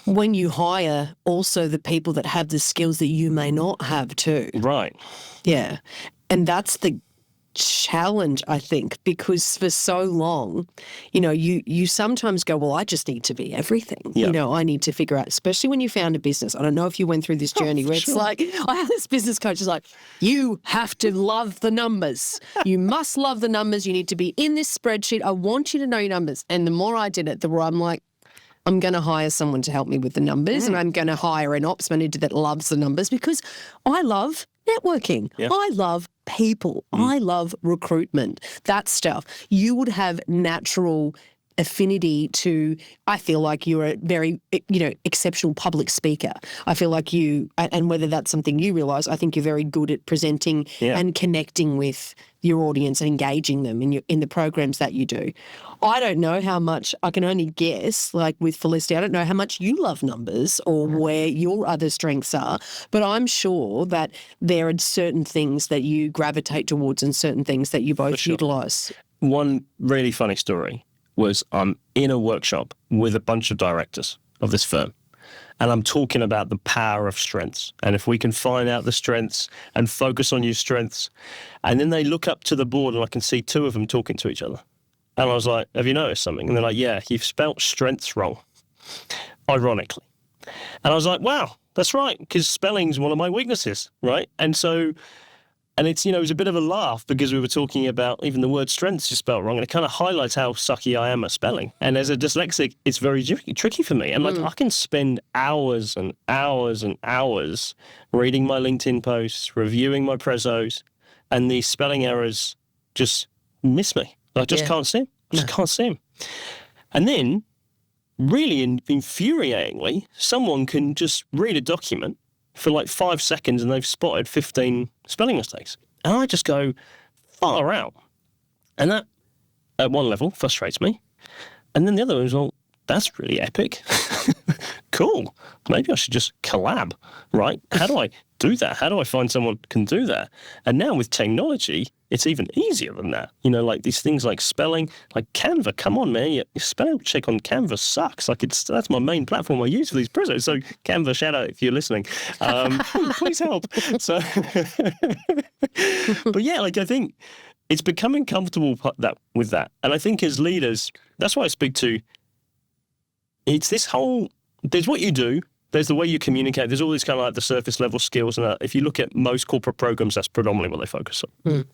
When you hire also the people that have the skills that you may not have too. Right. Yeah. And that's the challenge, I think, because for so long, you know, you sometimes go, well, I just need to be everything. Yeah. You know, I need to figure out, especially when you found a business. I don't know if you went through this journey where it's like, I have this business coach is like, you have to love the numbers. You must love the numbers. You need to be in this spreadsheet. I want you to know your numbers. And the more I did it, the more I'm like, I'm going to hire someone to help me with the numbers, and I'm going to hire an ops manager that loves the numbers, because I love networking. Yeah. I love people. I love recruitment, that stuff. You would have natural affinity to, I feel like you're a very, exceptional public speaker. I feel like you, and whether that's something you realise, I think you're very good at presenting and connecting with your audience and engaging them in the programs that you do. I don't know how much, I can only guess, like with Felicity, I don't know how much you love numbers or where your other strengths are, but I'm sure that there are certain things that you gravitate towards and certain things that you both utilise. One really funny story was I'm in a workshop with a bunch of directors of this firm, and I'm talking about the power of strengths. And if we can find out the strengths and focus on your strengths, and then they look up to the board and I can see two of them talking to each other. And I was like, have you noticed something? And they're like, yeah, you've spelt strengths wrong, ironically. And I was like, wow, that's right, because spelling's one of my weaknesses, right? And so, and it's, it was a bit of a laugh because we were talking about even the word strengths is spelled wrong, and it kind of highlights how sucky I am at spelling. And as a dyslexic, it's very tricky for me. And I can spend hours and hours and hours reading my LinkedIn posts, reviewing my prezos, and these spelling errors just miss me. I just can't see them. Can't see them. And then, really infuriatingly, someone can just read a document for like 5 seconds and they've spotted 15 spelling mistakes. And I just go far out. And that, at one level, frustrates me. And then the other one is, well, that's really epic. Cool. Maybe I should just collab, right? How do I do that? How do I find someone who can do that? And now with technology, it's even easier than that. Like these things like spelling, like Canva, come on, man. Your spell check on Canva sucks. Like that's my main platform I use for these presents. So Canva, shout out if you're listening. Please help. So, but yeah, like I think it's becoming comfortable with that. And I think as leaders, that's why I speak to, it's this whole, there's what you do, there's the way you communicate, there's all these kind of like the surface level skills. And if you look at most corporate programs, that's predominantly what they focus on.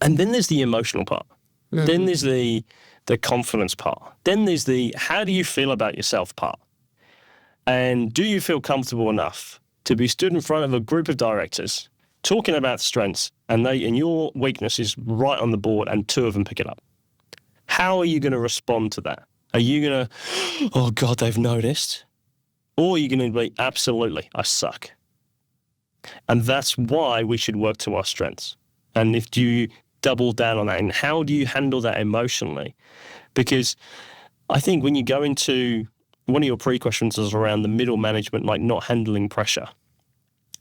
And then there's the emotional part. Then there's the confidence part. Then there's the how do you feel about yourself part. And do you feel comfortable enough to be stood in front of a group of directors talking about strengths and your weakness is right on the board and two of them pick it up? How are you going to respond to that? Are you going to, oh God, they've noticed? Or are you going to be, absolutely, I suck. And that's why we should work to our strengths. And if you double down on that, and how do you handle that emotionally? Because I think when you go into one of your pre-questions is around the middle management, like not handling pressure.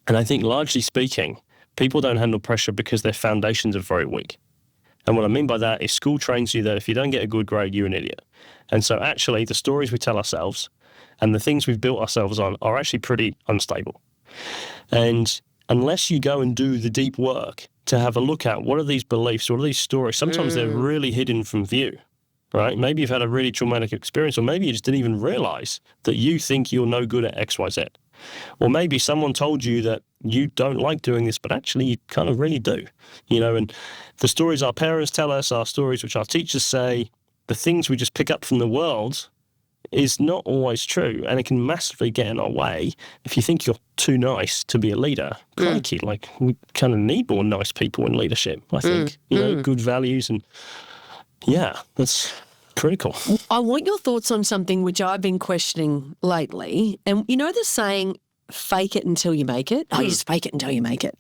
And I think largely speaking, people don't handle pressure because their foundations are very weak. And what I mean by that is school trains you that if you don't get a good grade, you're an idiot. And so actually the stories we tell ourselves and the things we've built ourselves on are actually pretty unstable. And unless you go and do the deep work to have a look at what are these beliefs, what are these stories, sometimes they're really hidden from view, right? Maybe you've had a really traumatic experience, or maybe you just didn't even realize that you think you're no good at X, Y, Z. Or maybe someone told you that you don't like doing this, but actually you kind of really do, and the stories our parents tell us, our stories which our teachers say, the things we just pick up from the world is not always true, and it can massively get in our way if you think you're too nice to be a leader. Crikey, like we kind of need more nice people in leadership, I think, good values, and yeah, that's critical. I want your thoughts on something which I've been questioning lately, and the saying, fake it until you make it. You just fake it until you make it,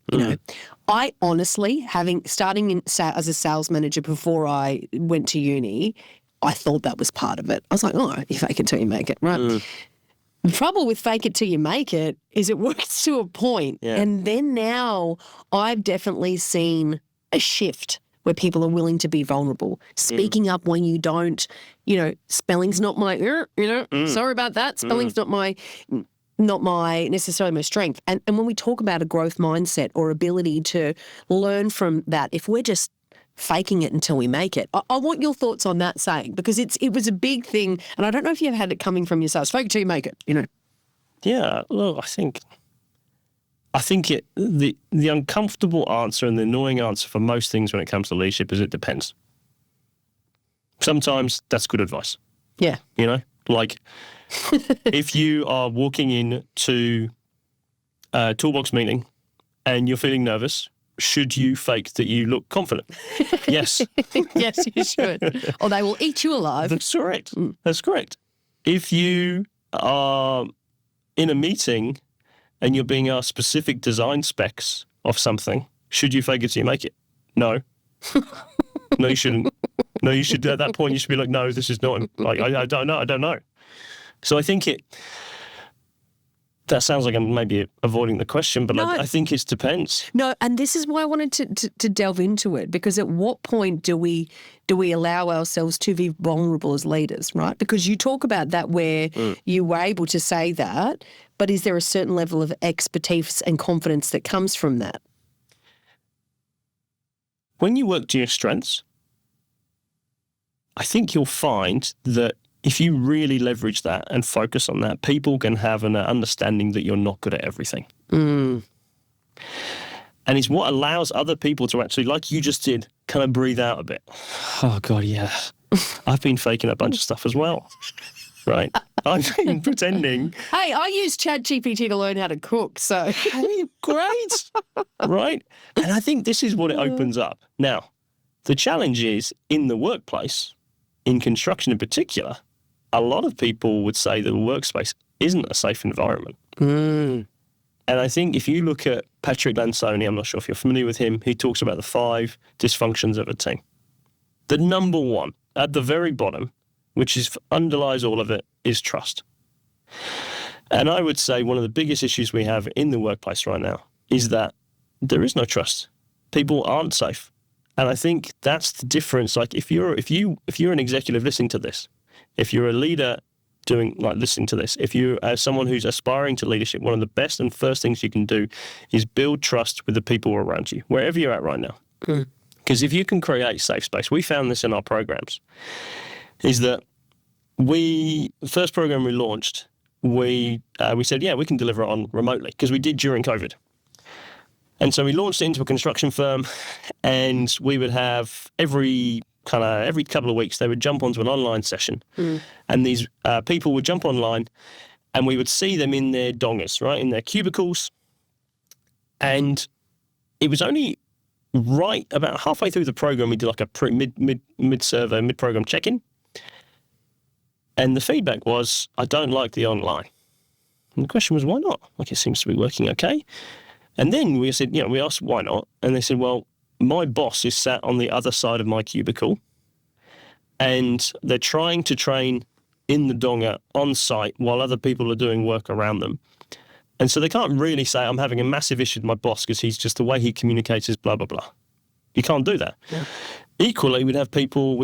I honestly, starting as a sales manager before I went to uni, I thought that was part of it. I was like, oh, you fake it till you make it, right? The trouble with fake it till you make it is it works to a point. Yeah. And then now I've definitely seen a shift where people are willing to be vulnerable, speaking up when you don't, spelling's not my, sorry about that. Spelling's not my necessarily my strength. And when we talk about a growth mindset or ability to learn from that, if we're just faking it until we make it, I want your thoughts on that saying, because it was a big thing, and I don't know if you've had it coming from yourselves. Fake it till you make it, Yeah, look, I think the uncomfortable answer and the annoying answer for most things when it comes to leadership is it depends. Sometimes that's good advice. Yeah. Like if you are walking into a toolbox meeting and you're feeling nervous, should you fake that you look confident? Yes. Yes, you should. Or they will eat you alive. That's correct. That's correct. If you are in a meeting and you're being asked specific design specs of something, should you fake it till you make it? No. No, you shouldn't. No, you should. At that point, you should be like, no, this is not. Like, I don't know. I don't know. So I think that sounds like I'm maybe avoiding the question, but no, I think it depends. No, and this is why I wanted to delve into it, because at what point do we allow ourselves to be vulnerable as leaders, right? Because you talk about that where you were able to say that, but is there a certain level of expertise and confidence that comes from that? When you work to your strengths, I think you'll find that if you really leverage that and focus on that, people can have an understanding that you're not good at everything. And it's what allows other people to actually, like you just did, kind of breathe out a bit. Oh, God, yeah. I've been faking a bunch of stuff as well, right? I've been pretending. Hey, I use ChatGPT to learn how to cook, so. Hey, great, right? And I think this is what it opens up. Now, the challenge is in the workplace, in construction in particular, a lot of people would say that the workspace isn't a safe environment. And I think if you look at Patrick Lansoni, I'm not sure if you're familiar with him, he talks about the 5 dysfunctions of a team. The number one, at the very bottom, which underlies all of it, is trust. And I would say one of the biggest issues we have in the workplace right now is that there is no trust. People aren't safe. And I think that's the difference. Like if you're an executive listening to this, if you're a leader listening to this, if you are someone who's aspiring to leadership, one of the best and first things you can do is build trust with the people around you, wherever you're at right now. Because if you can create safe space, we found this in our programs, is that the first program we launched, we said, yeah, we can deliver it on remotely, because we did during COVID. And so we launched it into a construction firm, and we would have every couple of weeks, they would jump onto an online session, and these people would jump online, and we would see them in their dongers, right, in their cubicles. And it was only right about halfway through the program, we did like a mid-survey, mid-program check-in. And the feedback was, I don't like the online. And the question was, why not? Like, it seems to be working okay. And then we said, we asked why not? And they said, well, my boss is sat on the other side of my cubicle, and they're trying to train in the donger on site while other people are doing work around them. And so they can't really say, I'm having a massive issue with my boss because he's just the way he communicates is blah, blah, blah. You can't do that. Yeah. Equally, we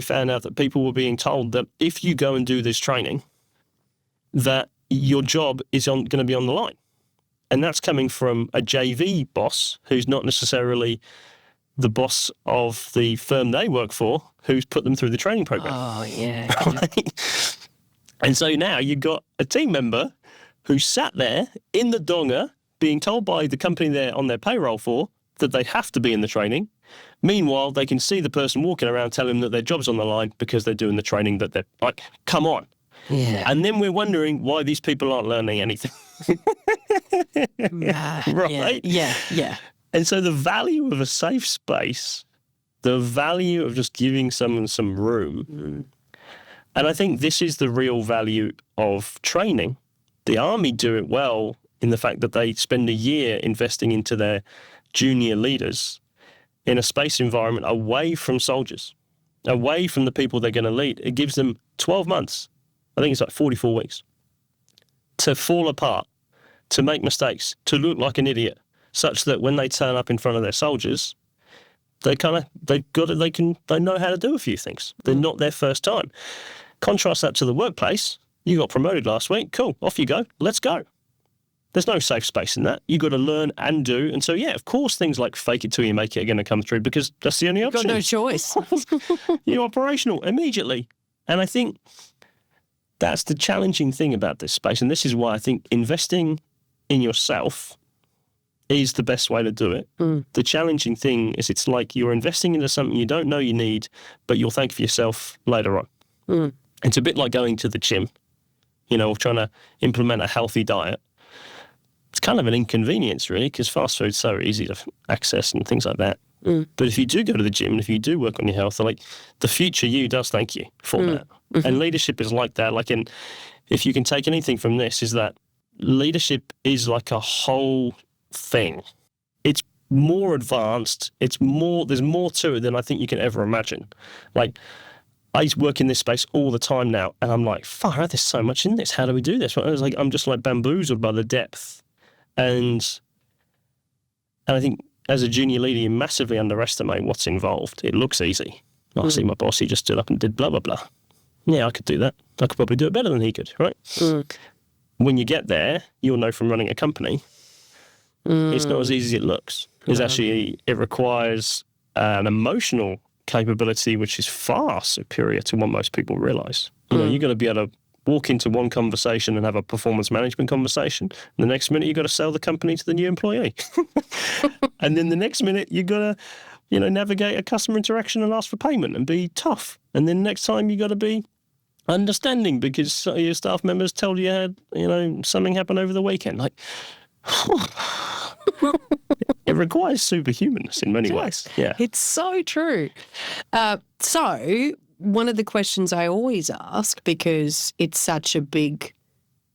found out that people were being told that if you go and do this training, that your job is going to be on the line. And that's coming from a JV boss who's not necessarily the boss of the firm they work for, who's put them through the training program. Oh, yeah. Right? And so now you've got a team member who sat there in the donger being told by the company they're on their payroll for that they have to be in the training. Meanwhile, they can see the person walking around telling them that their job's on the line because they're doing the training that they're like, come on. Yeah. And then we're wondering why these people aren't learning anything. Right? Yeah. And so the value of a safe space, the value of just giving someone some room, and I think this is the real value of training. The Army do it well in the fact that they spend a year investing into their junior leaders in a space environment away from soldiers, away from the people they're going to lead. It gives them 12 months. I think it's like 44 weeks to fall apart, to make mistakes, to look like an idiot, such that when they turn up in front of their soldiers, they know how to do a few things. They're not their first time. Contrast that to the workplace. You got promoted last week. Cool. Off you go. Let's go. There's no safe space in that. You got to learn and do. And so, yeah, of course, things like fake it till you make it are going to come through because that's the only option. You've got no choice. You're operational immediately. And I think that's the challenging thing about this space. And this is why I think investing in yourself is the best way to do it. The challenging thing is it's like you're investing into something you don't know you need, but you'll thank for yourself later on. It's a bit like going to the gym, or trying to implement a healthy diet. it's kind of an inconvenience, really, because fast food's so easy to access and things like that. But if you do go to the gym and if you do work on your health, like the future you does thank you for that. And leadership is like that. Like, if you can take anything from this, is that leadership is like a whole thing. It's more advanced. There's more to it than I think you can ever imagine. Like, I work in this space all the time now, and I'm like, fuck, there's so much in this. How do we do this? I'm just like bamboozled by the depth. And I think as a junior leader, you massively underestimate what's involved. It looks easy. I see my boss, he just stood up and did blah, blah, blah. Yeah, I could do that. I could probably do it better than he could, right? When you get there, you'll know from running a company, it's not as easy as it looks. It requires an emotional capability which is far superior to what most people realise. You've got to be able to walk into one conversation and have a performance management conversation. And the next minute, you've got to sell the company to the new employee. And then the next minute, you've got to, navigate a customer interaction and ask for payment and be tough. And then next time, you've got to be understanding because your staff members told you had, something happened over the weekend. Like, it requires superhumanness in many ways. Yeah. It's so true. So one of the questions I always ask, because it's such a big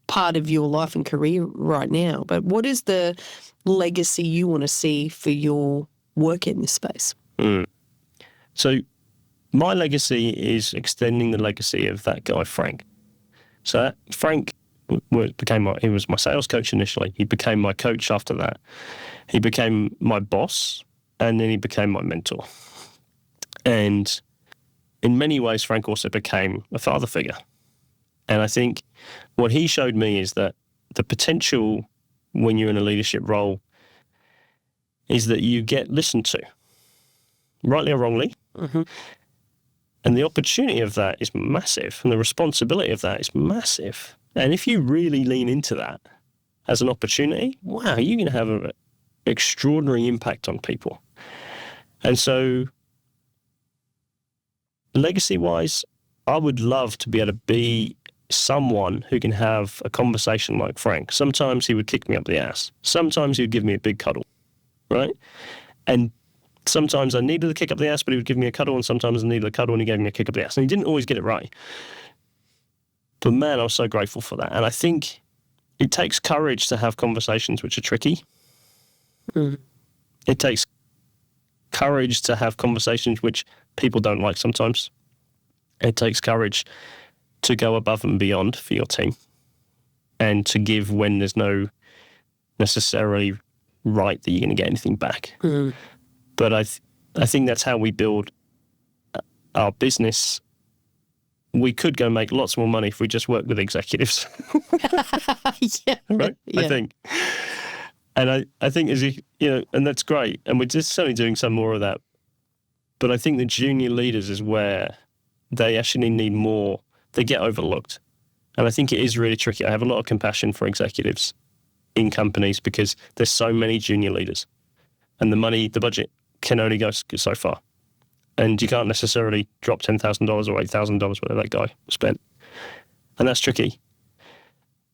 part of your life and career right now, but what is the legacy you want to see for your work in this space? So my legacy is extending the legacy of that guy, Frank. So Frank he was my sales coach initially. He became my coach after that. He became my boss, and then he became my mentor. And in many ways, Frank also became a father figure. And I think what he showed me is that the potential when you're in a leadership role is that you get listened to, rightly or wrongly. And the opportunity of that is massive, and the responsibility of that is massive. And if you really lean into that as an opportunity, wow, you're going to have an extraordinary impact on people. And so legacy-wise, I would love to be able to be someone who can have a conversation like Frank. Sometimes he would kick me up the ass. Sometimes he would give me a big cuddle, right? And sometimes I needed a kick up the ass, but he would give me a cuddle, and sometimes I needed a cuddle and he gave me a kick up the ass. And he didn't always get it right. But man, I was so grateful for that. And I think it takes courage to have conversations which are tricky. It takes courage to have conversations which people don't like sometimes. It takes courage to go above and beyond for your team and to give when there's no necessarily right that you're going to get anything back. But I think that's how we build our business. We could go make lots more money if we just worked with executives. Right? Yeah. I think. And I think and that's great. And we're just certainly doing some more of that. But I think the junior leaders is where they actually need more. They get overlooked. And I think it is really tricky. I have a lot of compassion for executives in companies because there's so many junior leaders. And the budget can only go so far. And you can't necessarily drop $10,000 or $8,000, whatever that guy spent. And that's tricky.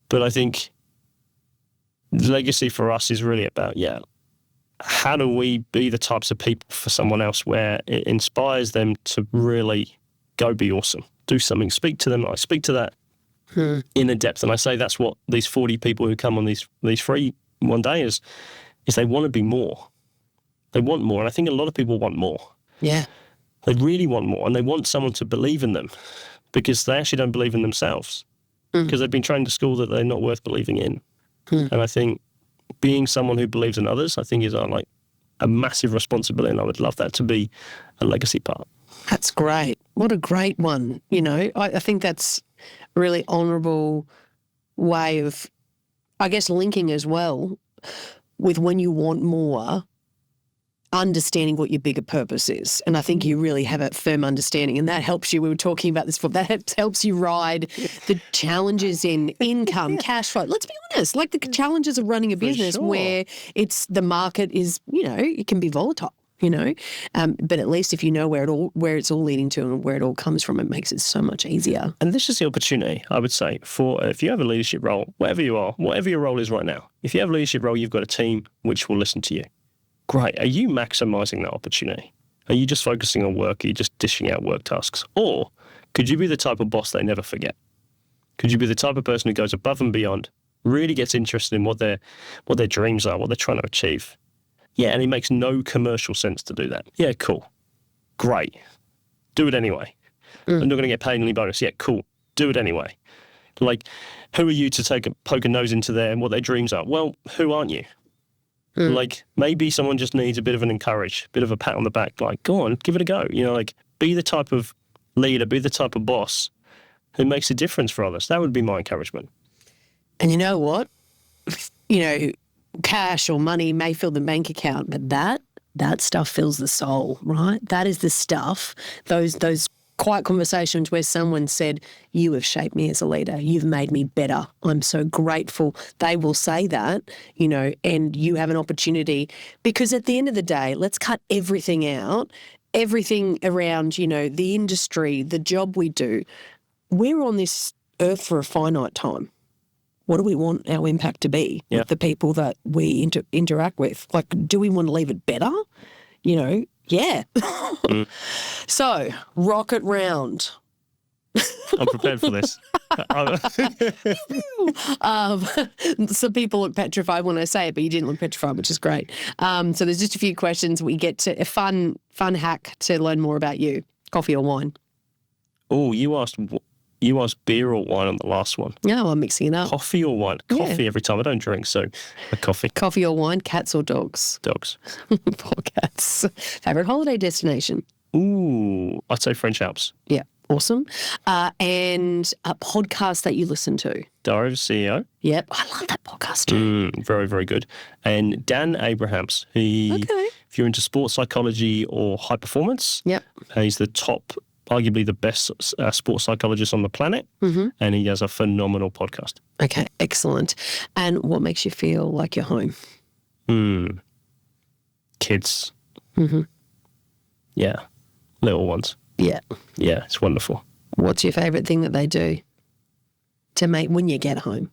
But I think the legacy for us is really about, how do we be the types of people for someone else where it inspires them to really go be awesome, do something, speak to them. I speak to that in a depth. And I say that's what these 40 people who come on these free one day is they want to be more. They want more. And I think a lot of people want more. Yeah. They really want more, and they want someone to believe in them because they actually don't believe in themselves because they've been trained to school that they're not worth believing in. And I think being someone who believes in others, I think is like a massive responsibility, and I would love that to be a legacy part. That's great. What a great one. I think that's a really honourable way of, I guess, linking as well with when you want more, understanding what your bigger purpose is. And I think you really have a firm understanding, and that helps you. We were talking about this before. That helps you ride the challenges in income, cash flow. Let's be honest, like the challenges of running a business where it's the market is, it can be volatile. But at least if you know where it's all leading to and where it all comes from, it makes it so much easier. And this is the opportunity, I would say, for if you have a leadership role, whatever your role is right now, if you have a leadership role, you've got a team which will listen to you. Great. Are you maximizing that opportunity? Are you just focusing on work? Are you just dishing out work tasks? Or could you be the type of boss they never forget? Could you be the type of person who goes above and beyond, really gets interested in what their dreams are, what they're trying to achieve? Yeah, and it makes no commercial sense to do that. Yeah, cool. Great. Do it anyway. I'm not going to get paid any bonus. Yeah, cool. Do it anyway. Like, who are you to poke a nose into and what their dreams are? Well, who aren't you? Like, maybe someone just needs a bit of an encourage, a bit of a pat on the back, like, go on, give it a go. Like, be the type of leader, be the type of boss who makes a difference for others. That would be my encouragement. And you know what? Cash or money may fill the bank account, but that stuff fills the soul, right? That is the stuff, those quiet conversations where someone said, you have shaped me as a leader. You've made me better. I'm so grateful. They will say that, and you have an opportunity, because at the end of the day, let's cut everything out, everything around, the industry, the job we do. We're on this earth for a finite time. What do we want our impact to be with the people that we interact with? Like, do we want to leave it better? Yeah. So, rocket round. I'm prepared for this. Some people look petrified when I say it, but you didn't look petrified, which is great. So there's just a few questions. We get to a fun hack to learn more about you. Coffee or wine? Oh, you asked beer or wine on the last one. No, I'm mixing it up. Coffee or wine? Coffee every time. I don't drink, so a coffee. Coffee or wine, cats or dogs? Dogs. Poor cats. Favourite holiday destination? Ooh, I'd say French Alps. Yeah, awesome. And a podcast that you listen to? Diary of a CEO. Yep, I love that podcast too. Very, very good. And Dan Abrahams. If you're into sports psychology or high performance, he's the top, arguably the best sports psychologist on the planet, and he has a phenomenal podcast. Okay, excellent. And what makes you feel like you're home? Kids. Yeah, little ones. Yeah. Yeah, it's wonderful. What's your favourite thing that they do to make when you get home?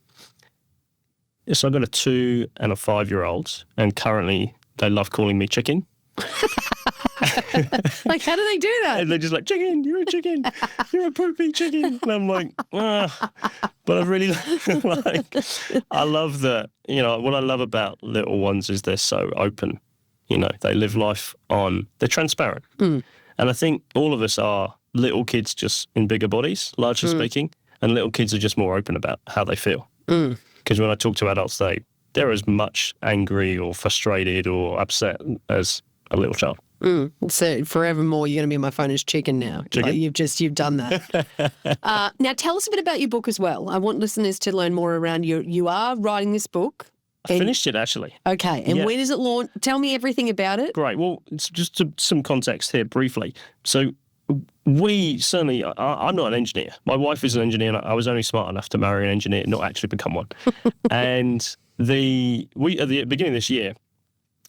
So I've got a 2 and a 5-year-old, and currently they love calling me chicken. Like, how do they do that? And they're just like, chicken, you're a chicken, you're a poopy chicken. And I'm like, But I really I love that, what I love about little ones is they're so open. They live life they're transparent. And I think all of us are little kids just in bigger bodies, largely speaking, and little kids are just more open about how they feel. Because when I talk to adults, they're as much angry or frustrated or upset as a little child. So forevermore, you're going to be on my phone as chicken now. Chicken? Like you've done that. Now tell us a bit about your book as well. I want listeners to learn more around you are writing this book. I finished it, actually. Okay. And when does it launch? Tell me everything about it. Great. Well, it's just some context here briefly. So we certainly, I'm not an engineer. My wife is an engineer, and I was only smart enough to marry an engineer, not actually become one. And we at the beginning of this year,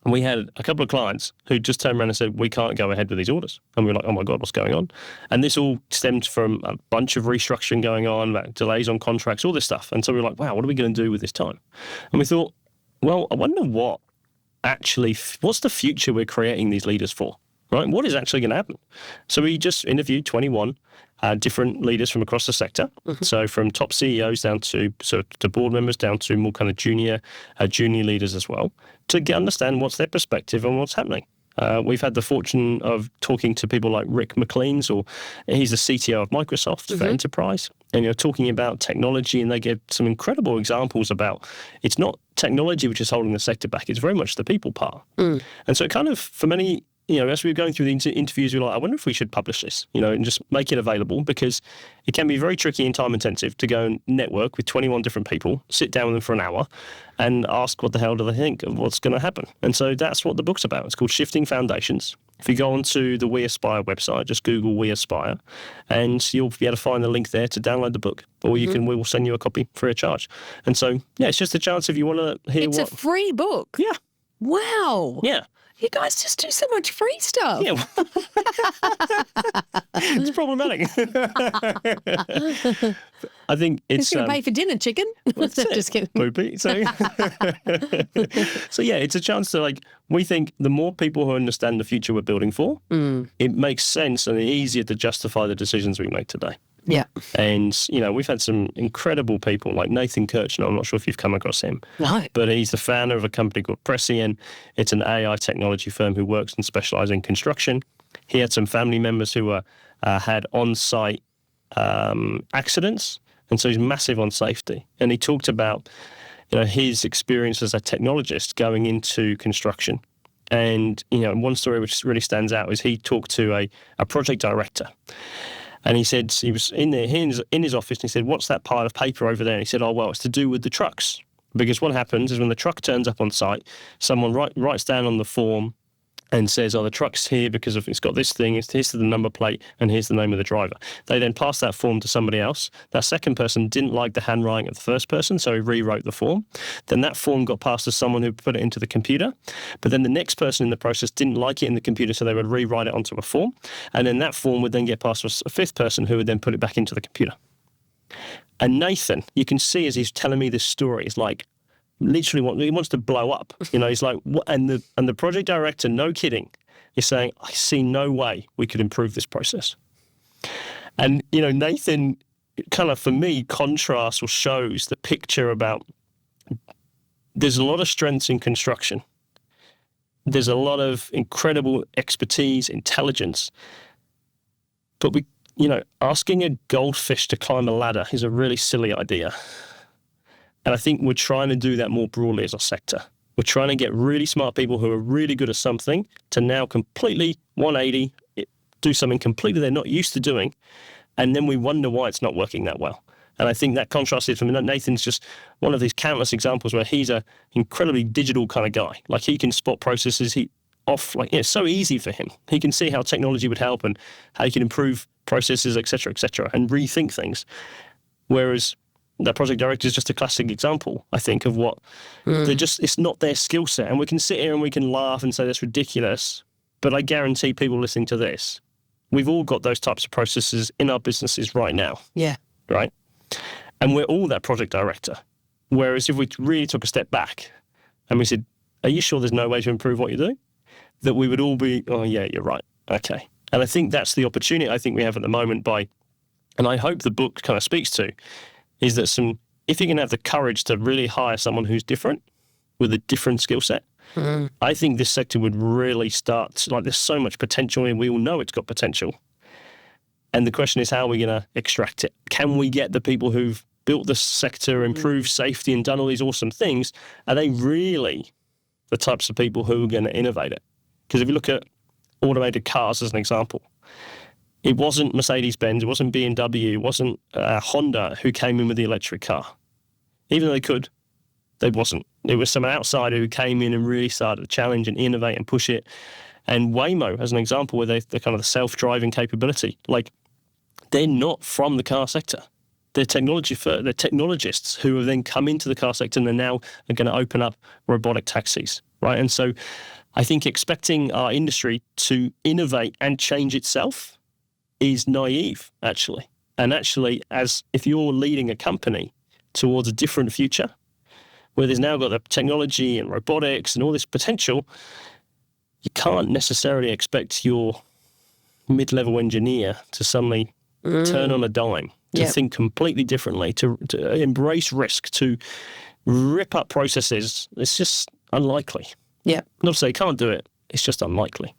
we had a couple of clients who just turned around and said, we can't go ahead with these orders. And we were like, oh my God, what's going on? And this all stemmed from a bunch of restructuring going on, delays on contracts, all this stuff. And so we were like, wow, what are we going to do with this time? And we thought, well, I wonder what's the future we're creating these leaders for, right? What is actually going to happen? So we just interviewed 21 different leaders from across the sector. So from top CEOs down to board members, down to more kind of junior leaders as well, to understand what's their perspective on what's happening. We've had the fortune of talking to people like Rick McLean's, he's the CTO of Microsoft for Enterprise, and you're talking about technology, and they give some incredible examples about it's not technology which is holding the sector back, it's very much the people part. And so it kind of, for many, as we were going through the interviews, we were like, I wonder if we should publish this, and just make it available, because it can be very tricky and time intensive to go and network with 21 different people, sit down with them for an hour and ask what the hell do they think of what's going to happen. And so that's what the book's about. It's called Shifting Foundations. If you go onto the We Aspire website, just Google We Aspire, and you'll be able to find the link there to download the book, or we will send you a copy free of charge. And so, it's just a chance if you want to hear It's a free book. Yeah. Wow. Yeah. You guys just do so much free stuff. Yeah, it's problematic. I think it's going to pay for dinner, chicken. Just kidding. Poopy. So yeah, it's a chance to we think the more people who understand the future we're building for, it makes sense and easier to justify the decisions we make today. Yeah. And, we've had some incredible people like Nathan Kirchner. I'm not sure if you've come across him. No. But he's the founder of a company called Prescient. It's an AI technology firm who works and specializes in construction. He had some family members who had on-site accidents. And so he's massive on safety. And he talked about, his experience as a technologist going into construction. And, one story which really stands out is he talked to a project director. And he said, he was in his office, and he said, what's that pile of paper over there? And he said, oh, well, it's to do with the trucks. Because what happens is when the truck turns up on site, someone writes down on the form and says, oh, the truck's here because it's got this thing, here's the number plate, and here's the name of the driver. They then pass that form to somebody else. That second person didn't like the handwriting of the first person, so he rewrote the form. Then that form got passed to someone who put it into the computer. But then the next person in the process didn't like it in the computer, so they would rewrite it onto a form. And then that form would then get passed to a fifth person who would then put it back into the computer. And Nathan, you can see as he's telling me this story, it's like, literally he wants to blow up. He's like, what? And the project director, no kidding, is saying, I see no way we could improve this process. And, Nathan kind of, for me, contrasts or shows the picture about there's a lot of strengths in construction. There's a lot of incredible expertise, intelligence. But asking a goldfish to climb a ladder is a really silly idea. And I think we're trying to do that more broadly as a sector. We're trying to get really smart people who are really good at something to now completely 180, do something completely they're not used to doing, and then we wonder why it's not working that well. And I think that contrasted from Nathan's just one of these countless examples where he's an incredibly digital kind of guy. Like he can spot processes it's so easy for him. He can see how technology would help and how he can improve processes, et cetera, and rethink things. Whereas that project director is just a classic example, I think, of what it's not their skill set. And we can sit here and we can laugh and say that's ridiculous, but I guarantee people listening to this, we've all got those types of processes in our businesses right now. Yeah. Right? And we're all that project director. Whereas if we really took a step back and we said, are you sure there's no way to improve what you do? That we would all be, oh yeah, you're right. Okay. And I think that's the opportunity I think we have at the moment and I hope the book kind of speaks to, is that if you can have the courage to really hire someone who's different with a different skill set, I think this sector would really start, there's so much potential and we all know it's got potential. And the question is, how are we going to extract it? Can we get the people who've built the sector, improved safety and done all these awesome things? Are they really the types of people who are going to innovate it? Because if you look at automated cars as an example, it wasn't Mercedes-Benz, it wasn't BMW, it wasn't Honda who came in with the electric car. Even though they could, they wasn't. It was some outsider who came in and really started to challenge and innovate and push it. And Waymo, as an example, where they're kind of the self-driving capability, they're not from the car sector. They're technologists who have then come into the car sector and are now going to open up robotic taxis, right? And so I think expecting our industry to innovate and change itself is naive, actually. And actually, as if you're leading a company towards a different future, where there's now got the technology and robotics and all this potential, you can't necessarily expect your mid-level engineer to suddenly turn on a dime, to think completely differently, to embrace risk, to rip up processes. It's just unlikely. Yeah. Not to say you can't do it, it's just unlikely.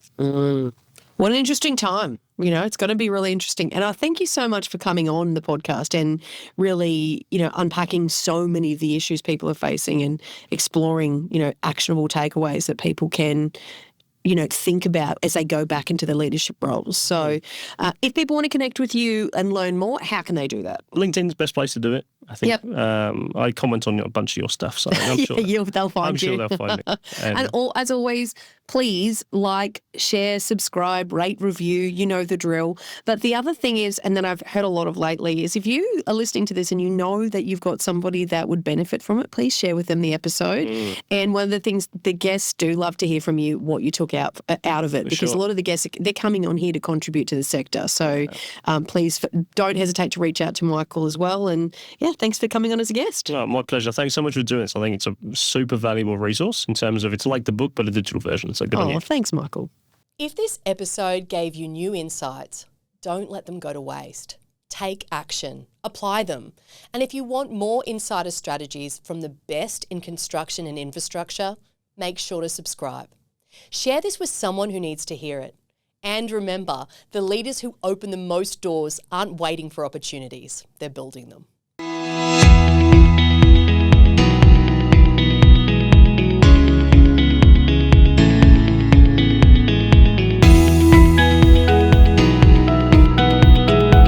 What an interesting time. It's going to be really interesting. And I thank you so much for coming on the podcast and really, unpacking so many of the issues people are facing and exploring, actionable takeaways that people can, think about as they go back into their leadership roles. So if people want to connect with you and learn more, how can they do that? LinkedIn's the best place to do it, I think. Yep. I comment on a bunch of your stuff, so I'm sure they'll find you. I'm sure they'll find me. And as always, please like, share, subscribe, rate, review, you know the drill. But the other thing is, and then I've heard a lot of lately, is if you are listening to this and you know that you've got somebody that would benefit from it, please share with them the episode. And one of the things, the guests do love to hear from you what you took out of it, because a lot of the guests, they're coming on here to contribute to the sector. So please don't hesitate to reach out to Michael as well. And yeah, thanks for coming on as a guest. No, my pleasure. Thanks so much for doing this. I think it's a super valuable resource in terms of it's like the book, but a digital version. So good on you. Thanks, Michael. If this episode gave you new insights, don't let them go to waste. Take action. Apply them. And if you want more insider strategies from the best in construction and infrastructure, make sure to subscribe. Share this with someone who needs to hear it. And remember, the leaders who open the most doors aren't waiting for opportunities, they're building them.